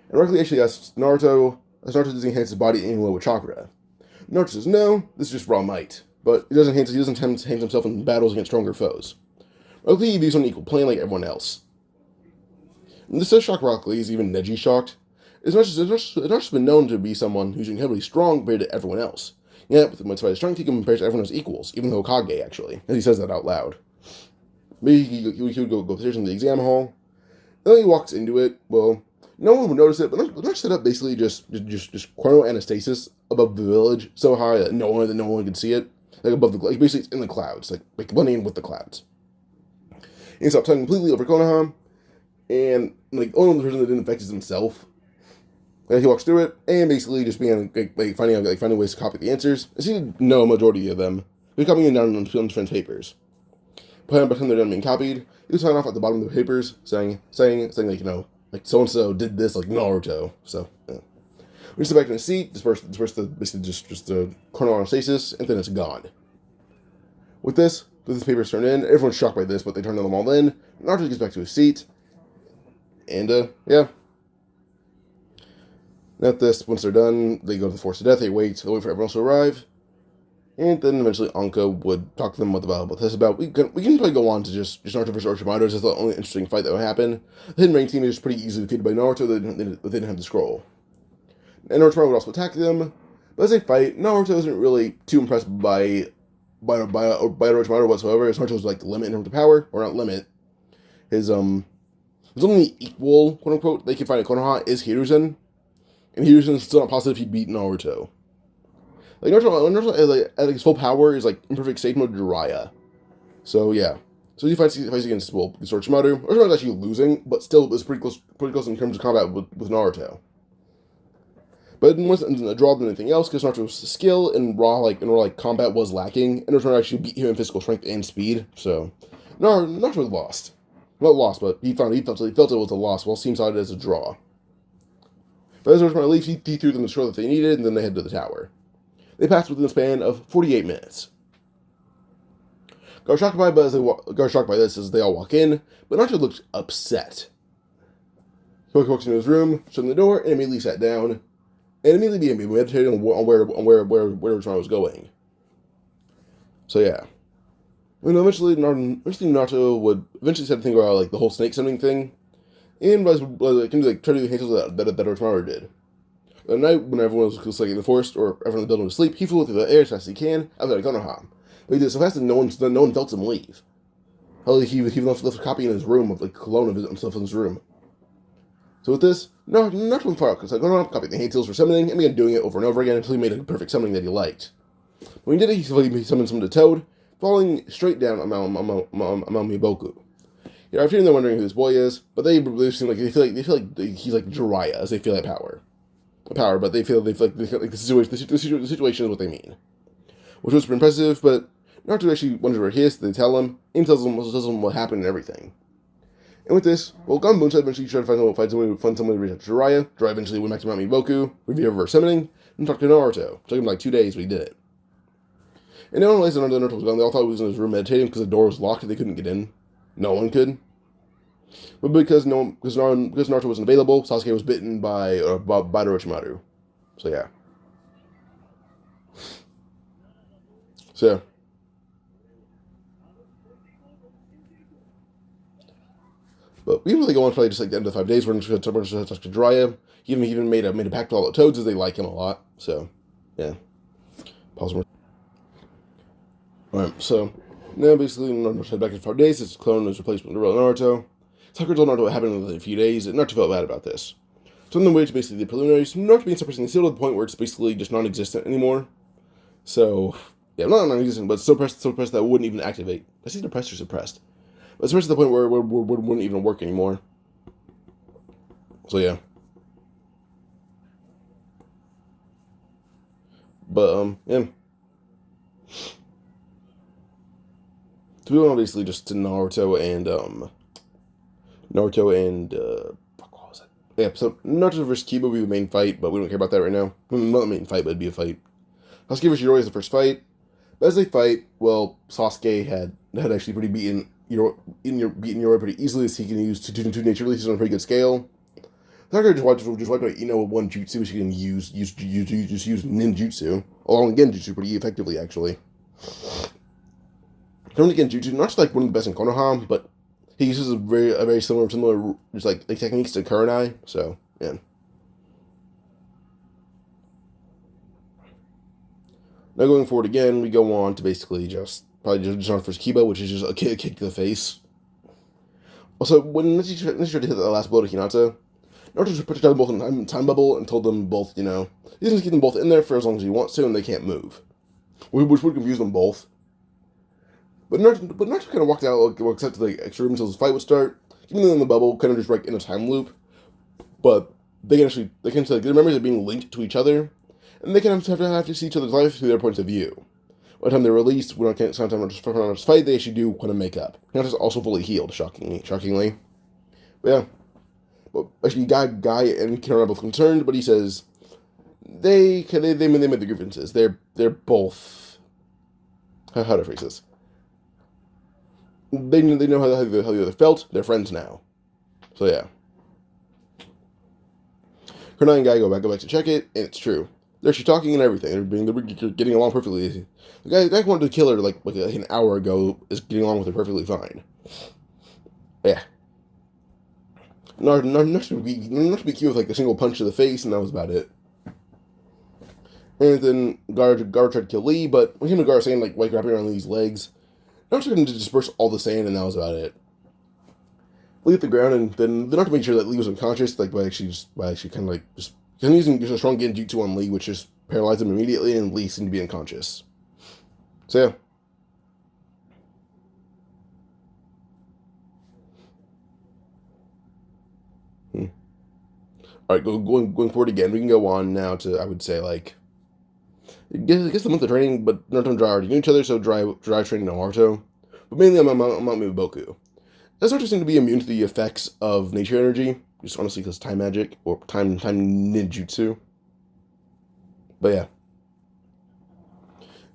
And Rock Lee actually asks Naruto, does he enhance his body in any way with chakra? Naruto says no, this is just raw might. But he doesn't enhance himself in battles against stronger foes. Rock Lee views on an equal plane like everyone else. And this does shock Rock Lee, he's even Neji shocked. It's not just been known to be someone who's incredibly strong compared to everyone else. Yeah, with his strength, he can compare to everyone as equals, even the Hokage, actually, as he says that out loud. Maybe he would go upstairs in the exam hall. Then he walks into it. Well, no one would notice it, but Naruto set up basically just chrono anastasis above the village, so high that no one could see it. Above basically it's in the clouds, like blending in with the clouds. He stopped talking completely over Konoha, and like only the person that didn't affect is himself. And he walks through it and basically just began finding ways to copy the answers. I see no majority of them. He's copying them down on friends' papers. By the time they're done being copied, he was signing off at the bottom of the papers saying like, like so and so did this like Naruto. So yeah. We sit back in the seat, disperse the basically just the coronal stasis, and then it's gone. With this paper's turned in. Everyone's shocked by this, but they turn them all in. Naruto gets back to his seat, and yeah. At this, once they're done, they go to the Force of Death. They wait for everyone else to arrive, and then eventually Anko would talk to them about this. We can probably go on to just Naruto versus Orochimaru. It's the only interesting fight that would happen. The Hidden Rain team is pretty easily defeated by Naruto. They didn't have the scroll. And Orochimaru would also attack them. But as they fight, Naruto isn't really too impressed by Orochimaru whatsoever. His Naruto's like the limit in terms of power, or not limit. His only equal, quote unquote, they can find at Konoha is Hiruzen. And Hiruzen's still not positive he'd beat Naruto. Like Naruto at his full power is like in perfect state mode Jiraiya. So yeah. So he fights against Orochimaru. Orochimaru's actually losing, but still was pretty close in terms of combat with Naruto. But it wasn't a draw than anything else, because Naruto's skill in raw combat was lacking, and Naruto actually beat him in physical strength and speed. So Naruto lost. Not lost, but he felt it was a loss, while Team saw it as a draw. But as Orochimaru leaves, he threw them the scroll that they needed, and then they head to the tower. They passed within a span of 48 minutes. Got shocked by this as they all walk in, but Naruto looked upset. He walks into his room, shut the door, and immediately sat down, and immediately began meditating on where Orochimaru was going. So yeah. And eventually Naruto would eventually start to think about like the whole snake summoning thing, and try to do the handles that Orochimaru did. At night, when everyone was like in the forest or everyone in the building was asleep, he flew through the air as fast as he can outside of Konoha. But he did it so fast that no one felt him leave. He left a copy in his room of like cologne of himself in his room. So with this, Naruto far out because Konoha copied the hand seals for summoning and began doing it over and over again until he made a perfect summoning that he liked. When he did it, he summoned someone to Toad, falling straight down on Mount Miboku. Yeah, I've seen them wondering who this boy is, but they seem like they feel like he's like Jiraiya, as they feel like power, but they feel like the situation is what they mean, which was pretty impressive. But Naruto actually wonders where he is. They tell him, and tells him what happened and everything. And with this, Gunbun said eventually tried to find someone to reach out to Jiraiya. Jiraiya eventually went back to Mount Miboku, review reverse summoning, and talked to Naruto. It took him like 2 days, but he did it. And no one realized that Naruto was gone. They all thought he was in his room meditating because the door was locked and they couldn't get in. No one could. But because Naruto wasn't available, Sasuke was bitten by Orochimaru. So yeah. But we didn't really go on for just like the end of the 5 days. We're just going to talk to Jiraiya. He even made a pact with all the toads as they like him a lot. So yeah. Pause more. Alright, so now basically Naruto head back in 5 days. His clone is replaced with Naruto. Sakura told Naruto what happened in a few days, and Naruto felt bad about this. So in the way to basically the preliminaries, Naruto being suppressing the seal to the point where it's basically just non-existent anymore. So yeah, not non-existent, but so suppressed that it wouldn't even activate. I say depressed or suppressed. But suppressed to the point where it wouldn't even work anymore. So yeah. But yeah. So we went on basically just to Naruto and what was it? Yeah, so Naruto versus Kiba would be the main fight, but we don't care about that right now. Not the main fight, but it'd be a fight. Sasuke versus Yoroi is the first fight. But as they fight, well, Sasuke had actually beaten Yoroi pretty easily, as he can use two nature releases on a pretty good scale. Sasuke just wiped out with one jutsu, which he can use ninjutsu, along with genjutsu pretty effectively, actually. Coming to genjutsu, not just like one of the best in Konoha, but he uses a very similar just like techniques to Kurenai, so yeah. Now going forward again, we go on to basically just on first Kiba, which is just a kick to the face. Also, when Nishi tried to hit the last blow to Hinata, Naruto just put them both in a time bubble and told them both, he's going to keep them both in there for as long as he wants to, and they can't move, which would confuse them both. But Naruto kind of walked out to the extra room until his fight would start. even though in the bubble, kind of just like in a time loop, but they can their memories are being linked to each other, and they can have to see each other's life through their points of view. By the time they're released, we don't sometimes just fight. They actually do kind of make up. Not just also fully healed, shockingly. But yeah, but actually, Guy and Karen are both concerned, but he says they made the grievances. They're both how to phrase this. They know how the other felt. They're friends now. So yeah. Kurna and Guy go back to check it, and it's true. They're actually talking and everything. They're getting along perfectly. The guy who wanted to kill her like an hour ago is getting along with her perfectly fine. Yeah. Not to be cute with like a single punch to the face, and that was about it. And then Gar tried to kill Lee, but him and Gar saying like white wrapping around Lee's legs, Naruto tried to disperse all the sand, and that was about it. Lee hit the ground, and then they're not to make sure that Lee was unconscious, like by actually kind of like just using just a strong genjutsu on Lee, which just paralyzed him immediately, and Lee seemed to be unconscious. So yeah. All right, going forward again. We can go on now to I would say like I guess the month of training, but Naruto and Dry already knew each other, so Dry training Naruto, but mainly I'm Miboku. That's Naruto seem to be immune to the effects of nature energy, just honestly because time magic or time ninjutsu. But yeah.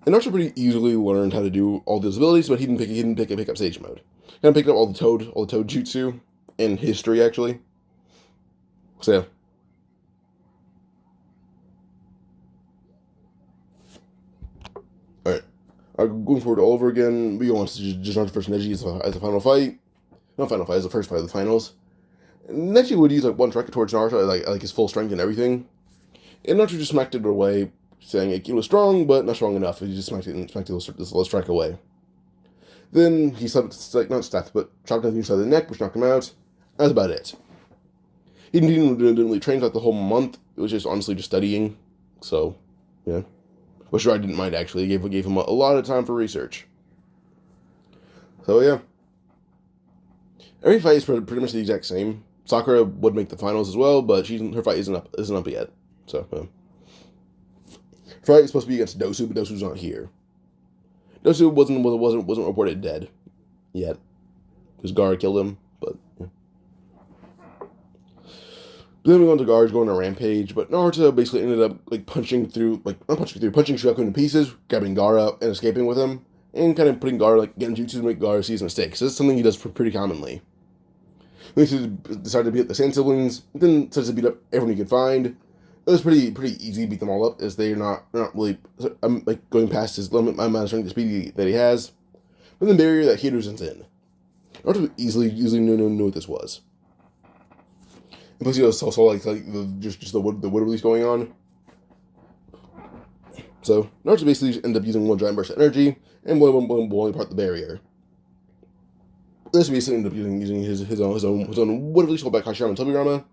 And Naruto pretty easily learned how to do all those abilities, but he didn't pick up Sage Mode. Kind of picked up all the Toad jutsu in history actually. So yeah. All right. Going forward all over again. We go on to just Naruto versus Neji as a final fight. Not final fight, as the first fight of the finals. Neji would use like one strike towards Naruto, like his full strength and everything. And Naruto just smacked it away, saying it was strong, but not strong enough. He just smacked it this little strike away. Then he not stabbed, but chopped him inside the neck, which knocked him out. That's about it. He didn't really train like the whole month. It was just honestly just studying. So, yeah. Which I didn't mind actually. It gave him a lot of time for research. So yeah. Every fight is pretty much the exact same. Sakura would make the finals as well, but her fight isn't up yet. So her fight is supposed to be against Dosu, but Dosu's not here. Dosu wasn't reported dead yet because Gar killed him. But yeah. Then we go on to Gar's going on a rampage, but Naruto basically ended up like punching Shuyaku into pieces, grabbing Gar up and escaping with him, and kind of putting Gar like getting jutsu to make Gar see his mistakes. So that's something he does pretty commonly. Then he decided to beat up the Sand siblings, then starts to beat up everyone he could find. It was pretty easy to beat them all up, as they're not really like going past his limit amount of strength and speed that he has. But the barrier that Hiruzen's in, Naruto easily knew what this was. And plus, he also saw like just the wood release going on. So Naruto basically just ended up using one giant burst of energy and blowing apart the barrier. This basically ended up using his own wood release called by Hashirama and Tobirama.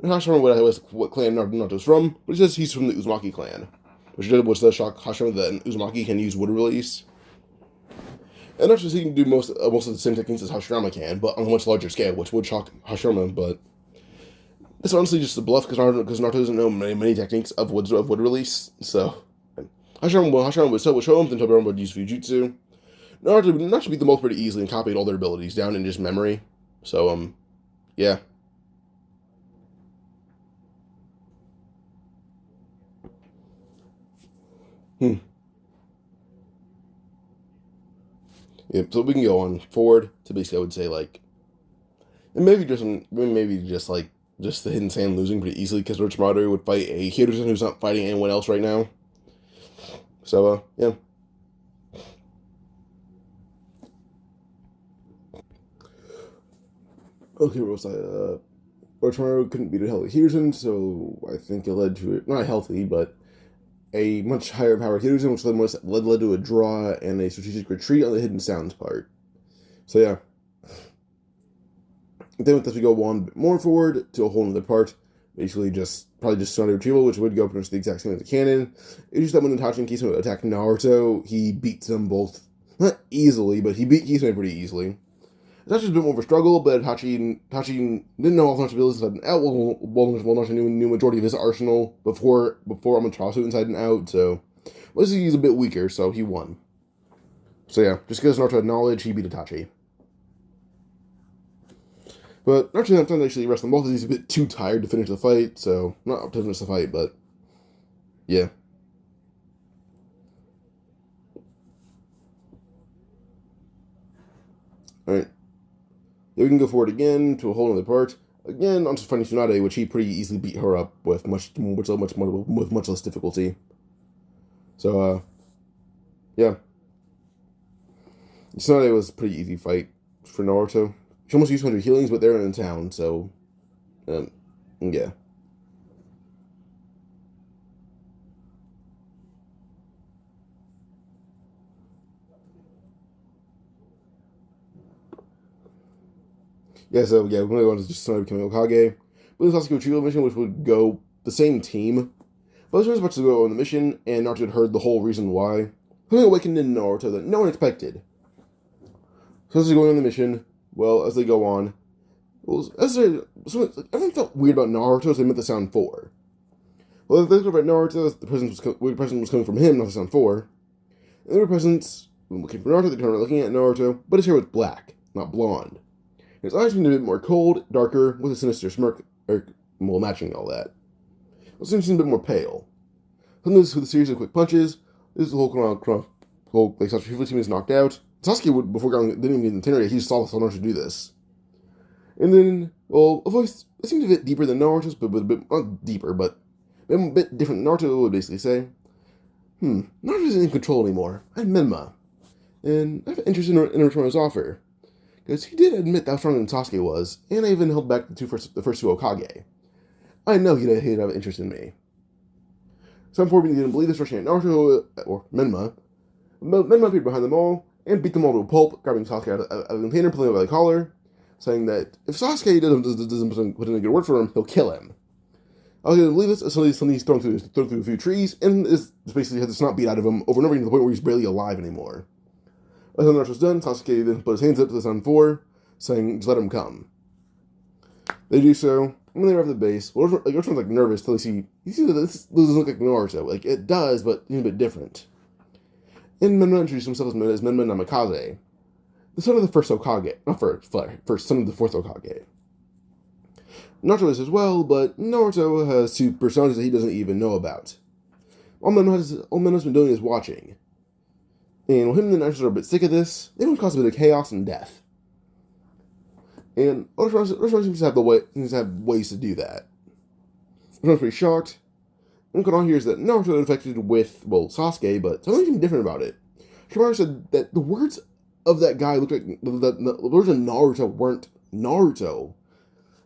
And Hashirama what clan Naruto's from, but he says he's from the Uzumaki clan, which does shock Hashirama that Uzumaki can use wood release. And Naruto he can do most of the same techniques as Hashirama can, but on a much larger scale, which would shock Hashirama, but it's honestly just a bluff because Naruto doesn't know many techniques of wood release. So Hashirama would show him, then Tobirama would use Fujitsu. Naruto beat them both pretty easily and copied all their abilities down in just memory. So yeah. Yeah, so we can go on forward to basically I would say like, and maybe just the Hidden Sand losing pretty easily because Orochimaru would fight a Hiruzen who's not fighting anyone else right now. So yeah. Okay, what was I? Orochimaru couldn't beat a healthy Hiruzen, so I think it led to not healthy, but a much higher power Hiruzen, which led to a draw and a strategic retreat on the Hidden Sounds part. So yeah. Then with this we go one bit more forward to a whole other part. Basically probably just Sunday Retrieval, which would go pretty much the exact same as the canon. It's just that when Itachi and Kisame attacked Naruto, he beats them both. Not easily, but he beat Kisame pretty easily. It's actually a bit more of a struggle, but Tachi didn't know all the abilities inside and out. Well, Naruto knew majority of his arsenal before Amaterasu inside and out. So, basically, he's a bit weaker, so he won. So yeah, just because Naruto had knowledge, he beat Itachi. But Naruto had time to actually rest them both. He's a bit too tired to finish the fight, so not up to finish the fight, but yeah. All right. Then we can go forward again to a whole other part. Again, onto finding Tsunade, which he pretty easily beat her up with much less difficulty. So, yeah. Tsunade was a pretty easy fight for Naruto. She almost used 100 healings, but they're in town, so, yeah. Yeah, so yeah, we're going to go on to just Tsunade becoming Hokage. But there's also a Chico mission, which would go the same team. But there's about to go on the mission, and Naruto had heard the whole reason why. Something awakened in Naruto that no one expected. So as they're going on the mission, well, as they go on, everyone felt weird about Naruto, so they meant the sound 4. Well, if they looked over at Naruto, the presence was coming from him, not the sound 4. And there were presents looking for Naruto, they turned around looking at Naruto, but his hair was black, not blonde. His eyes seemed a bit more cold, darker, with a sinister smirk, matching all that. It seemed a bit more pale. Then with a series of quick punches, this is the whole Sasuke team is knocked out. Sasuke, before going, didn't even intimidate, he just saw Naruto do this. And then, well, a voice, it seemed a bit deeper than Naruto's, but a bit, not deeper, but a bit different. Naruto would basically say, Naruto isn't in control anymore. I'm Menma. And I have an interest in Orochimaru's offer. Because he did admit how strong Sasuke was, and I even held back the first two Hokage. I know he'd have an interest in me. Some poor people didn't believe this, rushing at Naruto, or Menma. Menma appeared behind them all, and beat them all to a pulp, grabbing Sasuke out of the container, pulling him by the collar, saying that if Sasuke doesn't put in a good word for him, he'll kill him. I was going to believe this, so he's thrown through a few trees, and basically had the snot beat out of him over and over again to the point where he's barely alive anymore. As Naruto was done, Sasuke then put his hands up to the Sun 4, saying, just let him come. They do so, and when they arrive at the base, Orochimaru's nervous till he sees that this doesn't look like Naruto. It does, but he's a bit different. And Menma introduced himself as Menma Namikaze, the son of the first Hokage, not first, son of the fourth Hokage. Naruto is as well, but Naruto has two personas that he doesn't even know about. All Menma's been doing is watching. And while him and the Naruto are a bit sick of this, they want to cause a bit of chaos and death. And Orochimaru seems to have ways to do that. Orochimaru's pretty shocked. And what I hear is that Naruto infected with, Sasuke, but something even different about it. Shikamaru said that the words of that guy looked like, the words of Naruto weren't Naruto.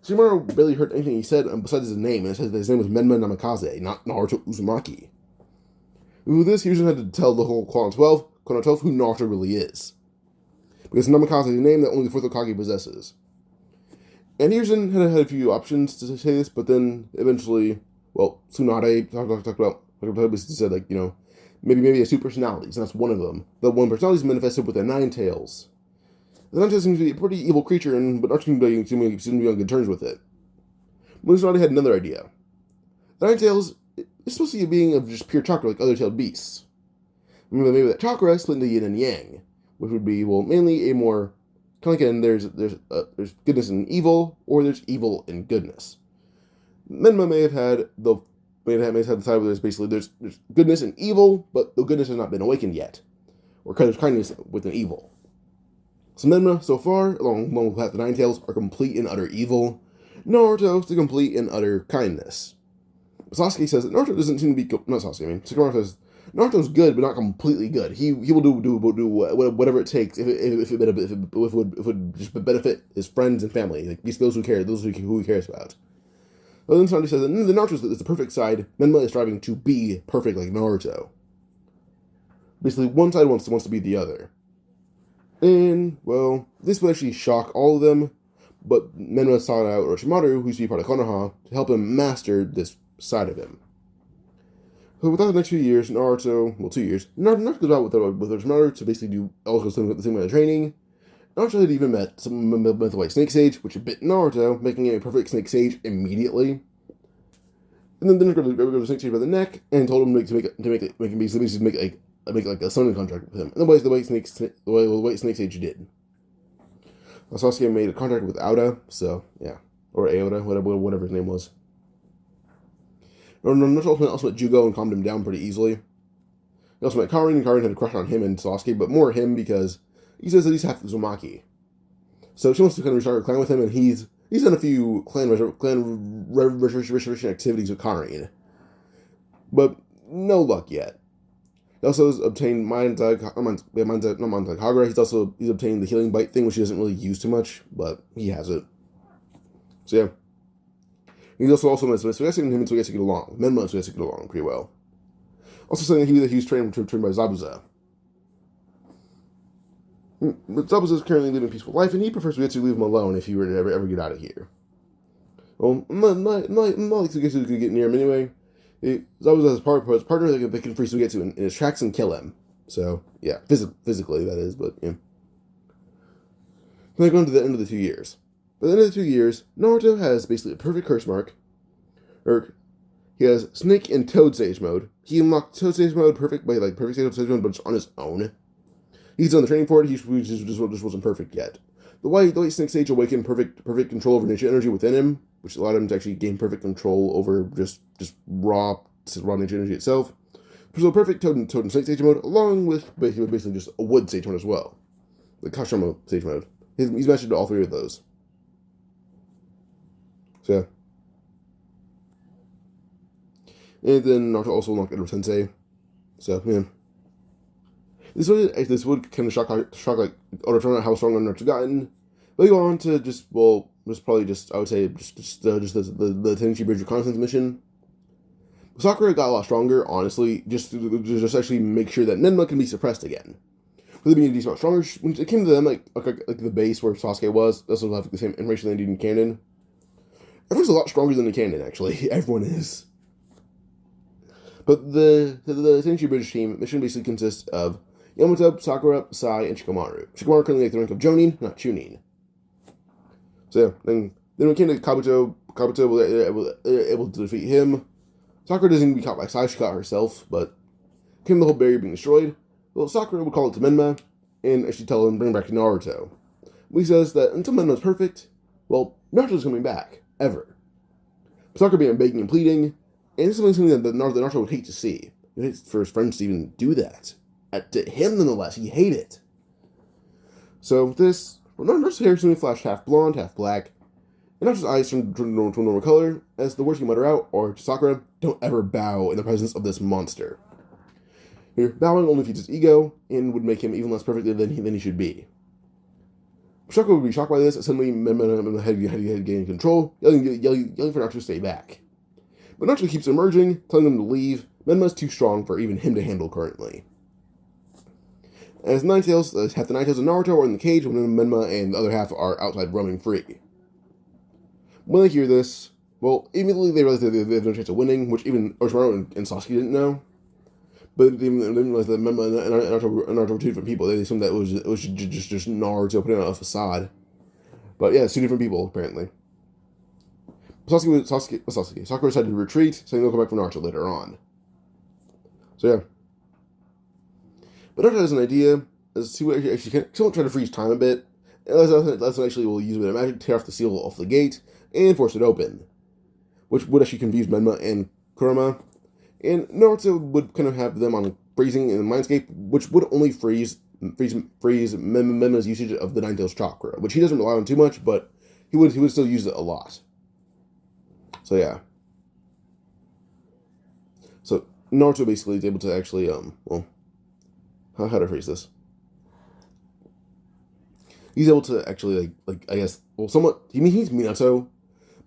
Shikamaru barely heard anything he said besides his name, and it said that his name was Menma Namikaze, not Naruto Uzumaki. With this, he usually had to tell the whole Clan 12 who Naruto really is. Because Namikaze is a name that only the fourth Hokage possesses. And Hirzen had a few options to say this, but then eventually, Tsunade said, maybe he has two personalities, and that's one of them. The one personality is manifested with the Nine Tails. The Nine Tails seems to be a pretty evil creature, but Naruto seems to be on good terms with it. But Tsunade had another idea. The Nine Tails is supposed to be a being of just pure chakra, like other tailed beasts. Maybe that chakra split into yin and yang, which would be, mainly a more, kind of like there's goodness and evil, or there's evil and goodness. Menma may have had the side where there's goodness and evil, but the goodness has not been awakened yet, or there's kindness with an evil. So Menma, so far, along with the Nine Tails, are complete and utter evil. Naruto is the complete and utter kindness. Sasuke says that Naruto doesn't seem to be Shikamaru says Naruto's good, but not completely good. He will do whatever it takes if it would just benefit his friends and family, like those who he cares about. But then Sasuke says that the Naruto is the perfect side. Menma is striving to be perfect like Naruto. Basically, one side wants to be the other. And, this would actually shock all of them, but Menma sought out Orochimaru, who used to be part of Konoha, to help him master this side of him. So without the next few years, Naruto goes out with Orochimaru to basically do all the same amount of training, Naruto had even met the White Snake Sage, which had bit Naruto, making him a perfect Snake Sage immediately. And then grabbed the Snake Sage by the neck and told him to make like a summoning contract with him. And the White Snake Sage did. Sasuke made a contract with Aota, so yeah, or Aota, whatever his name was. Naruto also met Jugo and calmed him down pretty easily. He also met Karin, and Karin had a crush on him and Sasuke, but more him because he says that he's half Uzumaki. So she wants to kind of restart her clan with him, and he's done a few clan restoration activities with Karin, but no luck yet. He also has obtained Kagura. He's obtained the healing bite thing, which he doesn't really use too much, but he has it. So yeah. He's also met Sugetsu, and him and Sugetsu get along. Menma and Sugetsu get along pretty well. Also saying that he was trained by Zabuza. But Zabuza is currently living a peaceful life, and he prefers Sugetsu to leave him alone if he were to ever get out of here. Well, not like Sugetsu could get near him anyway. Zabuza has his partner that can free Sugetsu in his tracks and kill him. So, yeah, physically that is, but yeah. Then I go into the end of the 2 years. By the end of the 2 years, Naruto has basically a perfect curse mark. He has Snake and Toad Sage mode. He unlocked Toad Sage mode perfect Sage mode, but it's on his own. He's done the training for it. He just wasn't perfect yet. The white Snake Sage awakened perfect control over nature energy within him, which allowed him to actually gain perfect control over just raw nature energy itself. So perfect Toad and Snake Sage mode, along with basically just a Wood Sage mode as well, the Kashima Sage mode. He's mastered all three of those. So yeah. And then Naruto also unlocked Jay-Sensei. So yeah. This would kind of shock like Oda how strong Naruto gotten. But we go on to the Tenchi Bridge Reconnaissance mission. Sakura got a lot stronger, honestly, just actually make sure that Menma can be suppressed again. For them being a decent amount stronger, when it came to them, like the base where Sasuke was, that's also have the same information they did in canon. Everyone's a lot stronger than the canon, actually. Everyone is. But the Tenchi Bridge team mission basically consists of Yamato, Sakura, Sai, and Shikamaru. Shikamaru currently at the rank of Jonin, not Chunin. So yeah, then when it came to Kabuto was able to defeat him. Sakura doesn't even be caught by Sai, she caught herself, but came the whole barrier being destroyed. Well, Sakura would call it to Menma, and actually tell him bring back Naruto. He says that until Menma's perfect, well, Naruto's coming back, ever. Sakura began begging and pleading, and this is something that Naruto would hate to see. He hates for his friends to even do that. To him, nonetheless, he hated it. So this, Naruto's hair suddenly flashed half blonde, half black, and Naruto's eyes turned to a normal color, as the words he mutter out, or to Sakura, don't ever bow in the presence of this monster. Here, bowing only feeds his ego, and would make him even less perfect than he should be. Sakura would be shocked by this, and suddenly Menma had gained control, yelling for Naruto to stay back. But Naruto keeps emerging, telling him to leave. Menma's too strong for even him to handle currently. As half the Nine Tails of Naruto are in the cage, when Menma and the other half are outside roaming free. When they hear this, well, immediately they realize that they have no chance of winning, which even Orochimaru and Sasuke didn't know. But they didn't realize that Menma and Naruto were two different people. They assumed that it was just Naruto putting on a facade. But yeah, it's two different people, apparently. Sakura decided to retreat, saying they'll come back for Naruto later on. So yeah. But Naruto has an idea as to what actually can try to freeze time a bit. And that's actually will use a bit of magic, tear off the seal off the gate, and force it open. Which would actually confuse Menma and Kurama. And Naruto would kind of have them on freezing in the Mindscape, which would only freeze Menma's usage of the Nine Tails chakra, which he doesn't rely on too much, but he would still use it a lot. So yeah. So Naruto basically is able to actually how to phrase this? He's able to actually somewhat. He's Minato,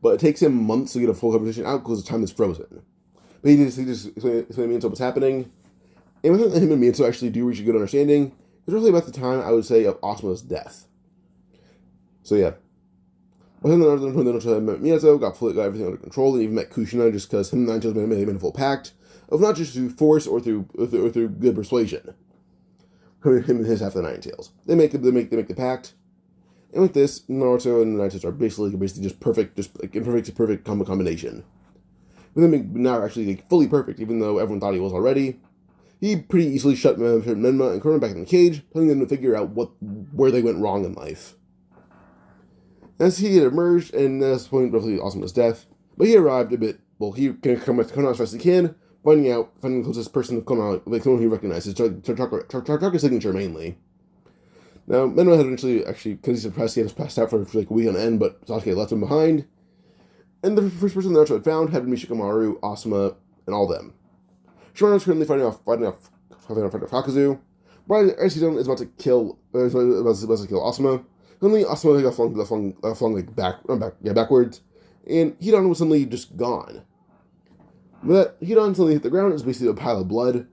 but it takes him months to get a full composition out because the time is frozen. But he just explain to Minato what's happening, and with him and Minato actually do reach a good understanding. It's roughly about the time, I would say, of Asuma's death. So yeah. But then Naruto met Minato, got everything under control, and even met Kushina just because him and Nine Tails made a full pact of not just through force or through good persuasion. Him and his half of the Nine Tails. They make the pact, And with this, Naruto and the Ninjas are basically just perfect, just like imperfect to perfect combination. With him being now actually like fully perfect, even though everyone thought he was already. He pretty easily shut Menma and Kurama back in the cage, telling them to figure out where they went wrong in life. As he had emerged, and at this point, roughly Asuma's death, but he arrived a bit. Well, he can come as fast as he can, finding the closest person of Konoha, like someone he recognizes, chakra signature mainly. Now, Menma had eventually, because he's suppressed, he had passed out for like a week on end, but Sasuke left him behind. And the first person Naruto had found had been Shikamaru, Asuma, and all them. Shikamaru is currently fighting off Kakuzu, but as he's about to kill Asuma, suddenly Asuma got flung backwards, and Hidan was suddenly just gone. But that Hidan suddenly hit the ground, it's basically a pile of blood,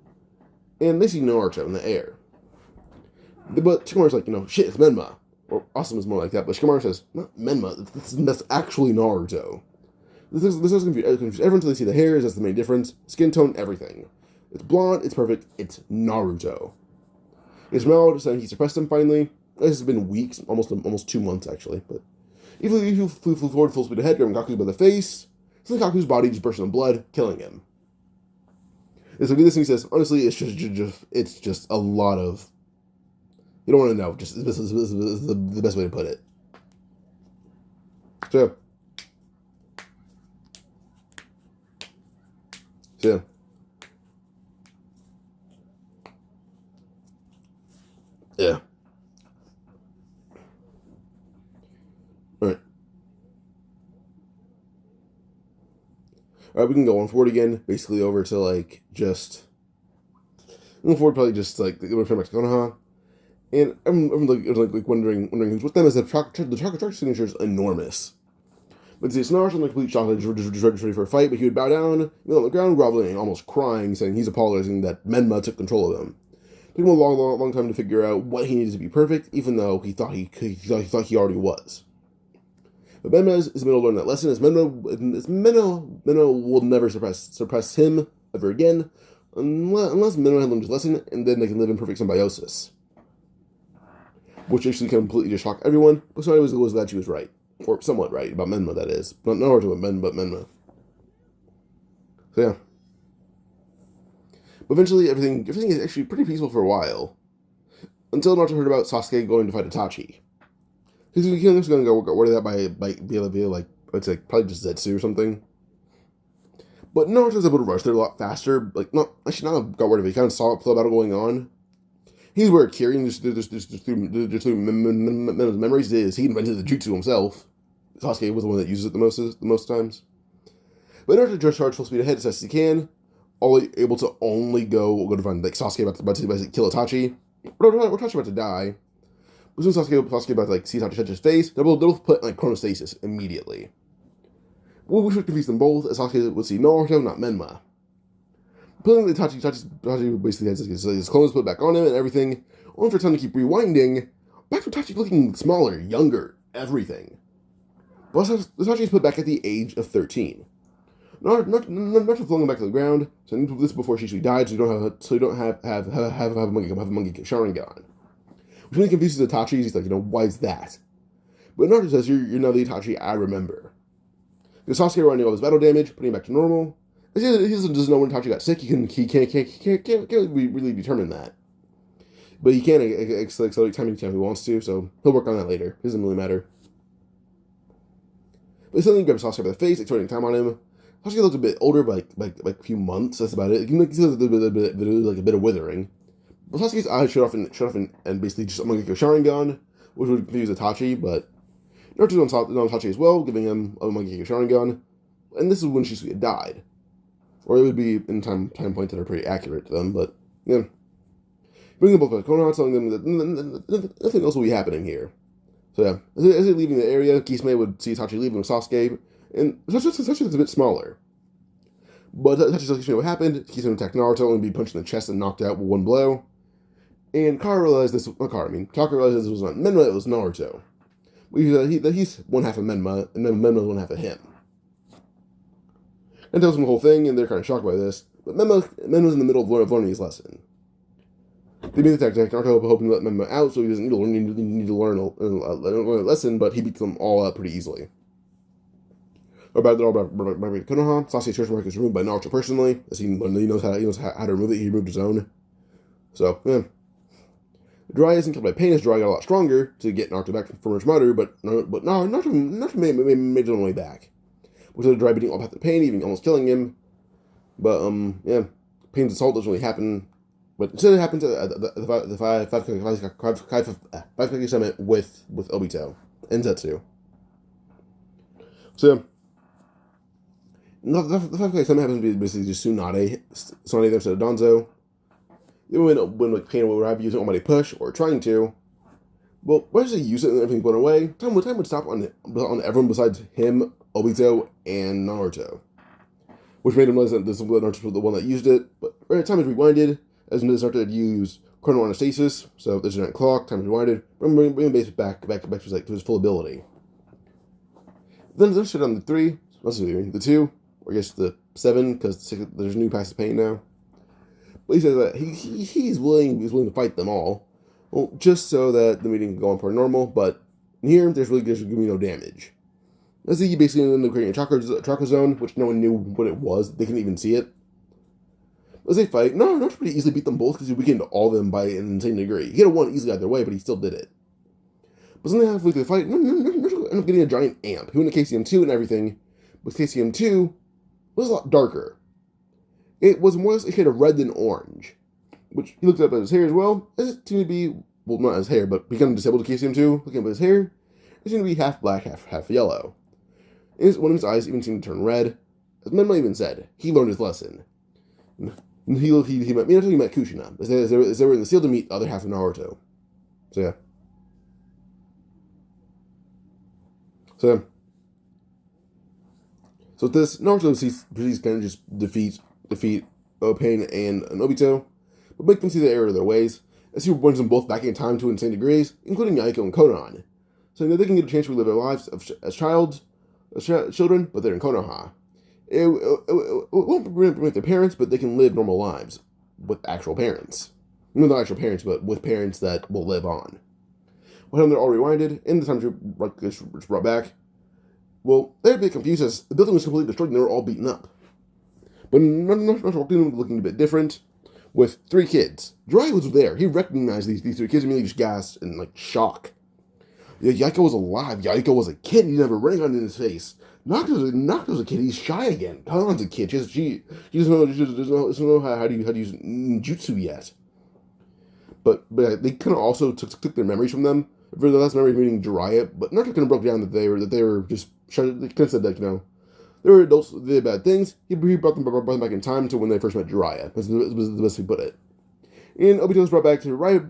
and they see Naruto in the air. But Shikamaru's like, shit, it's Menma. Or Asuma's more like that, but Shikamaru says, not Menma, that's actually Naruto. This is confused everyone until they see the hairs, that's the main difference. Skin tone, everything. It's blonde, it's perfect, it's Naruto. It's Mao saying he suppressed him finally. This has been weeks, almost 2 months actually, but if you flew forward full speed ahead, grabbing Kakuzu by the face, suddenly Kakuzu's body just bursts in blood, killing him. And so this thing he says, honestly, it's just a lot of, you don't want to know, just this is the best way to put it. So yeah. Alright, we can go on forward again, basically over to like just going forward, probably just like we're back to Konoha, and I'm like wondering who's with them, as the chakra signature is enormous. But see, Naruto in the complete shock, just ready for a fight, but he would bow down, on the ground, groveling, almost crying, saying he's apologizing that Menma took control of him. It took him a long time to figure out what he needed to be perfect, even though he thought he already was. But Menma is the middle to learn that lesson, as Menma will never suppress him ever again, unless Menma had learned his lesson, and then they can live in perfect symbiosis. Which actually completely just shocked everyone, but so I was glad she was right. Or somewhat right, about Menma, that is. Not Naruto, but Menma. So yeah. But eventually, everything is actually pretty peaceful for a while. Until Naruto heard about Sasuke going to fight Itachi. He was going to go get rid of that via like, I'd say, probably just Zetsu or something. But Naruto was able to rush there a lot faster. Like, not got rid of it. He kind of saw a battle going on. He's where Kirin, just through Menma's memories, is he invented the jutsu himself. Sasuke was the one that uses it the most times. But Naruto just charged full speed ahead as fast as he can, able to only go to find like Sasuke about to kill Itachi. Or Itachi about to die. But as soon as Sasuke about to like see Itachi touch his face, they'll both put like chronostasis immediately. We should confuse them both, as Sasuke would see Naruto, not Menma. Putting the Itachi basically has his clothes put back on him and everything, only for time to keep rewinding, back to Itachi looking smaller, younger, everything. But Itachi is put back at the age of 13. Not throwing him back to the ground, so this before she actually died, so you don't have a monkey Sharingan. Which really confuses Itachi, he's like, why is that? But Naruto says, you're now the Itachi I remember. Because Sasuke running all his battle damage, putting him back to normal. He doesn't know when Itachi got sick. He can't really determine that. But he can accelerate time anytime he wants to, so he'll work on that later. It doesn't really matter. But suddenly he grabs Sasuke by the face, exerting time on him. Sasuke looks a bit older by like a few months. That's about it. He looks a bit of withering. But Sasuke's eyes shut off and basically just Mangekyo Sharingan, which would confuse Itachi, but Naruto's on Itachi as well, giving him a Mangekyo Sharingan. And this is when Shisui had died. Or it would be in time points that are pretty accurate to them, but yeah. Bringing them both back to Konoha, telling them that nothing else will be happening here. So yeah, as they're leaving the area, Kisame would see Itachi leaving with Sasuke, and Itachi is a bit smaller. But Itachi tells Kisame what happened. Kisame attacked Naruto and be punched in the chest and knocked out with one blow. And Taka realized this was not Menma, it was Naruto. He's one half of Menma, and then Menma's one half of him. And tells them the whole thing, and they're kind of shocked by this. But Menma's in the middle of learning his lesson. They made the attack. Naruto hoping to let Menma out, so he doesn't need to learn a lesson, but he beats them all out pretty easily. About Konoha, Sasuke's curse mark is removed by Naruto personally, as he knows how to remove it. He removed his own. So yeah. Jiraiya isn't killed by pain as Jiraiya got a lot stronger to get Naruto back from his mother, but Naruto made his own way back. With Jiraiya beating all path of pain, even almost killing him. But yeah, Pain's assault doesn't really happen. But instead it happens at the five summit with Obito and Zetsu. So the 5 summit happens to be basically just Tsunade there instead of Danzo. Even when like Pain would have using Almighty Push or trying to, well, once they use it and everything went away, time would stop on everyone besides him, Obito, and Naruto. Which made him realize that Naruto was the one that used it, but time is rewinded, as Naruto had used Chrono Anastasis, so there's a giant clock, time is rewinded, bringing base back to his full ability. Then there's shit on the 3, the 2, or I guess the 7, because there's new passive pain now. But he says that he's willing to fight them all, well, just so that the meeting can go on for normal. But here, there's going to be no damage. As he basically ended up creating a chakra zone, which no one knew what it was. They couldn't even see it. As they fight, Naruto pretty easily beat them both because he weakened all of them by an insane degree. He had won easily either way, but he still did it. But something halfway through the fight, Naruto ended up getting a giant amp. He went to KCM2 and everything, but KCM2 was a lot darker. It was more a shade of red than orange, which he looked up at his hair as well. It seemed to be, well, not his hair, but becoming disabled to KCM2, looking up at his hair, it seemed to be half black, half yellow. One of his eyes even seemed to turn red. As Menma even said, he learned his lesson. He met Kushina, as they were in the seal to meet the other half of Naruto. So yeah. So with this, Naruto proceeds kind of just defeat Pain and Obito, but make them see the error of their ways, as he brings them both back in time to insane degrees, including Yaiko and Konan, saying that they can get a chance to relive their lives as children, but they're in Konoha. It won't prevent their parents, but they can live normal lives with actual parents. No, not actual parents, but with parents that will live on. When they're all rewinded, and the time is brought back, well, they're a bit confused as the building was completely destroyed and they were all beaten up. But Naruto looking a bit different, with 3 kids. Jiraiya was there. He recognized these 3 kids, immediately just gasped in like shock. Yaiko was alive. Yaiko was a kid. He never ring on in his face. Naruto's a kid. He's shy again. Kanan's a kid. She doesn't know how to use jutsu yet. But they kind of also took their memories from them. For the last memory meeting Jiraiya, but Naruto kind of broke down that they were just shut. They kind of said that they were adults, they did bad things. He brought them back in time to when they first met Jiraiya. Was the best way to put it. And Obito was brought back to right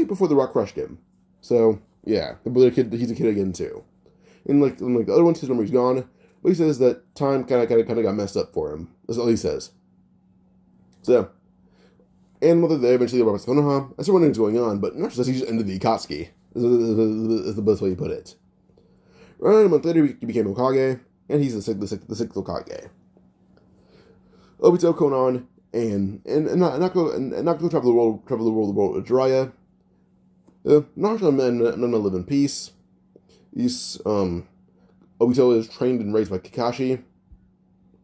before the rock crushed him. So yeah, he's a kid again too. And like the other ones, his memory's gone. But he says that time kind of got messed up for him. That's all he says. So, and whether they eventually go back to Konoha, I still wondering what's going on. But Naruto says he just ended the Akatsuki. Is the best way to put it. Around a month later, he became Hokage, and he's the sixth Hokage. Obito, Konan, and Naruto travel the world with Jiraiya. Naruto and Menma live in peace. Obito is trained and raised by Kakashi,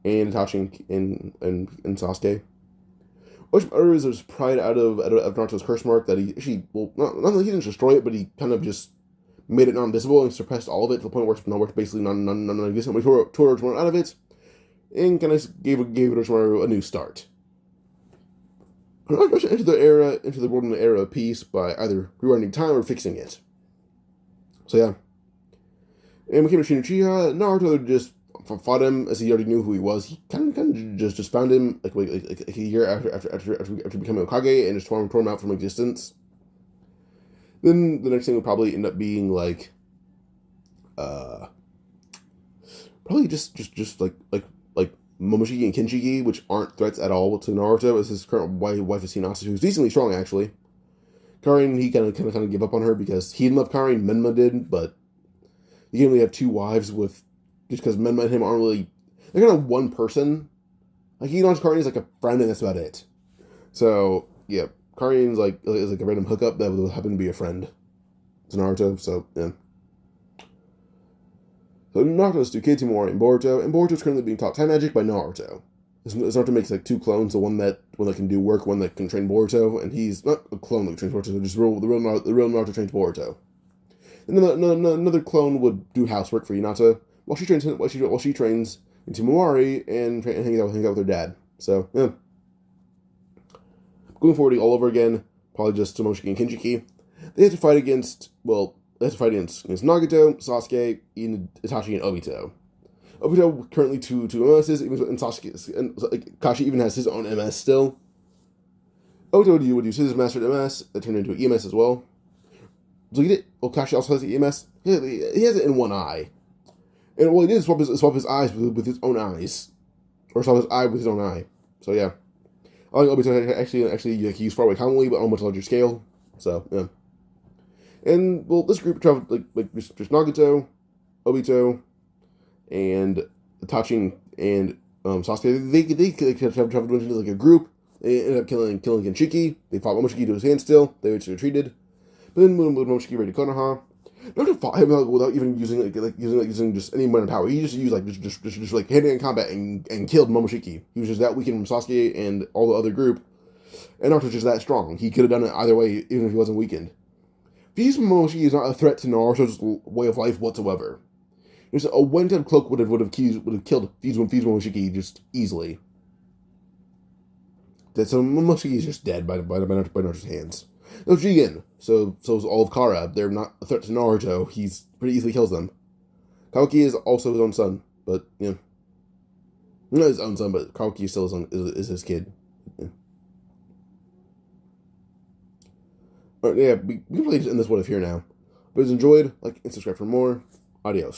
and Itachi and Sasuke. Which there's pride out of Naruto's curse mark that not that he didn't destroy it, but he kind of just made it non-visible and suppressed all of it to the point where it's basically non-existent. We tore Orochimaru out of it, and kind of gave Orochimaru a new start. Naruto entered the world in the era of peace by either rewinding time or fixing it. So yeah. And became a Shinichiha. Naruto just fought him as he already knew who he was. He kind of just found him like a year after becoming Hokage and just tore him out from existence. Then the next thing would probably end up being like, probably just like Momoshiki and Kinshiki, which aren't threats at all to Naruto, as his current wife is Hinata, who's decently strong actually. Karin, he kind of gave up on her because he didn't love Karin, Menma did, but you can only have 2 wives with. Just because Menma and him aren't really... They're kind of one person. Like, he launched Karin as like a friend, and that's about it. So, yeah. Karin's is like a random hookup that would happen to be a friend to Naruto. So yeah. So Naruto's two kids, Himawari and Boruto, and Boruto's currently being taught time magic by Naruto. Naruto makes like two clones, the one that can do work, one that can train Boruto, and he's not a clone that trains Boruto, just the real Naruto trains Boruto. And another clone would do housework for Hinata while she trains into Himawari and hang out with her dad. So yeah, going forward all over again, probably just Tomoshiki and Kinshiki. They have to fight against Nagato, Sasuke, Itachi, and Obito. Obito currently two MSs, and Sasuke and Kashi even has his own MS still. Obito would use his mastered MS that turned into an EMS as well. So he did. Well, Kashi also has the EMS. He has it in one eye, and what he did is swap his eyes with his own eyes, or swap his eye with his own eye. So yeah, I like Obito actually use far away commonly, but on a much larger scale. So yeah. And well, this group traveled just Nagato, Obito, and Itachi and Sasuke. They traveled into like a group. They ended up killing Kinshiki. They fought Momoshiki to his hand still. They retreated. But then when Momoshiki raided Konoha, Naruto fought him without even using just any minor power. He just used just hand-to-hand combat and killed Momoshiki. He was just that weakened from Sasuke and all the other group. And Naruto's just that strong. He could have done it either way, even if he wasn't weakened. Fused Momoshiki is not a threat to Naruto's way of life whatsoever. Just a one-time cloak would have killed Fused Momoshiki just easily. So Momoshiki is just dead by Naruto's hands. No Jigen, so is all of Kara. They're not a threat to Naruto. He's pretty easily kills them. Kaoki is also his own son, but yeah, not his own son, but Kaoki is still is his kid. Yeah. Alright, yeah, we can probably just end this one here now. But if you enjoyed, like and subscribe for more. Adios.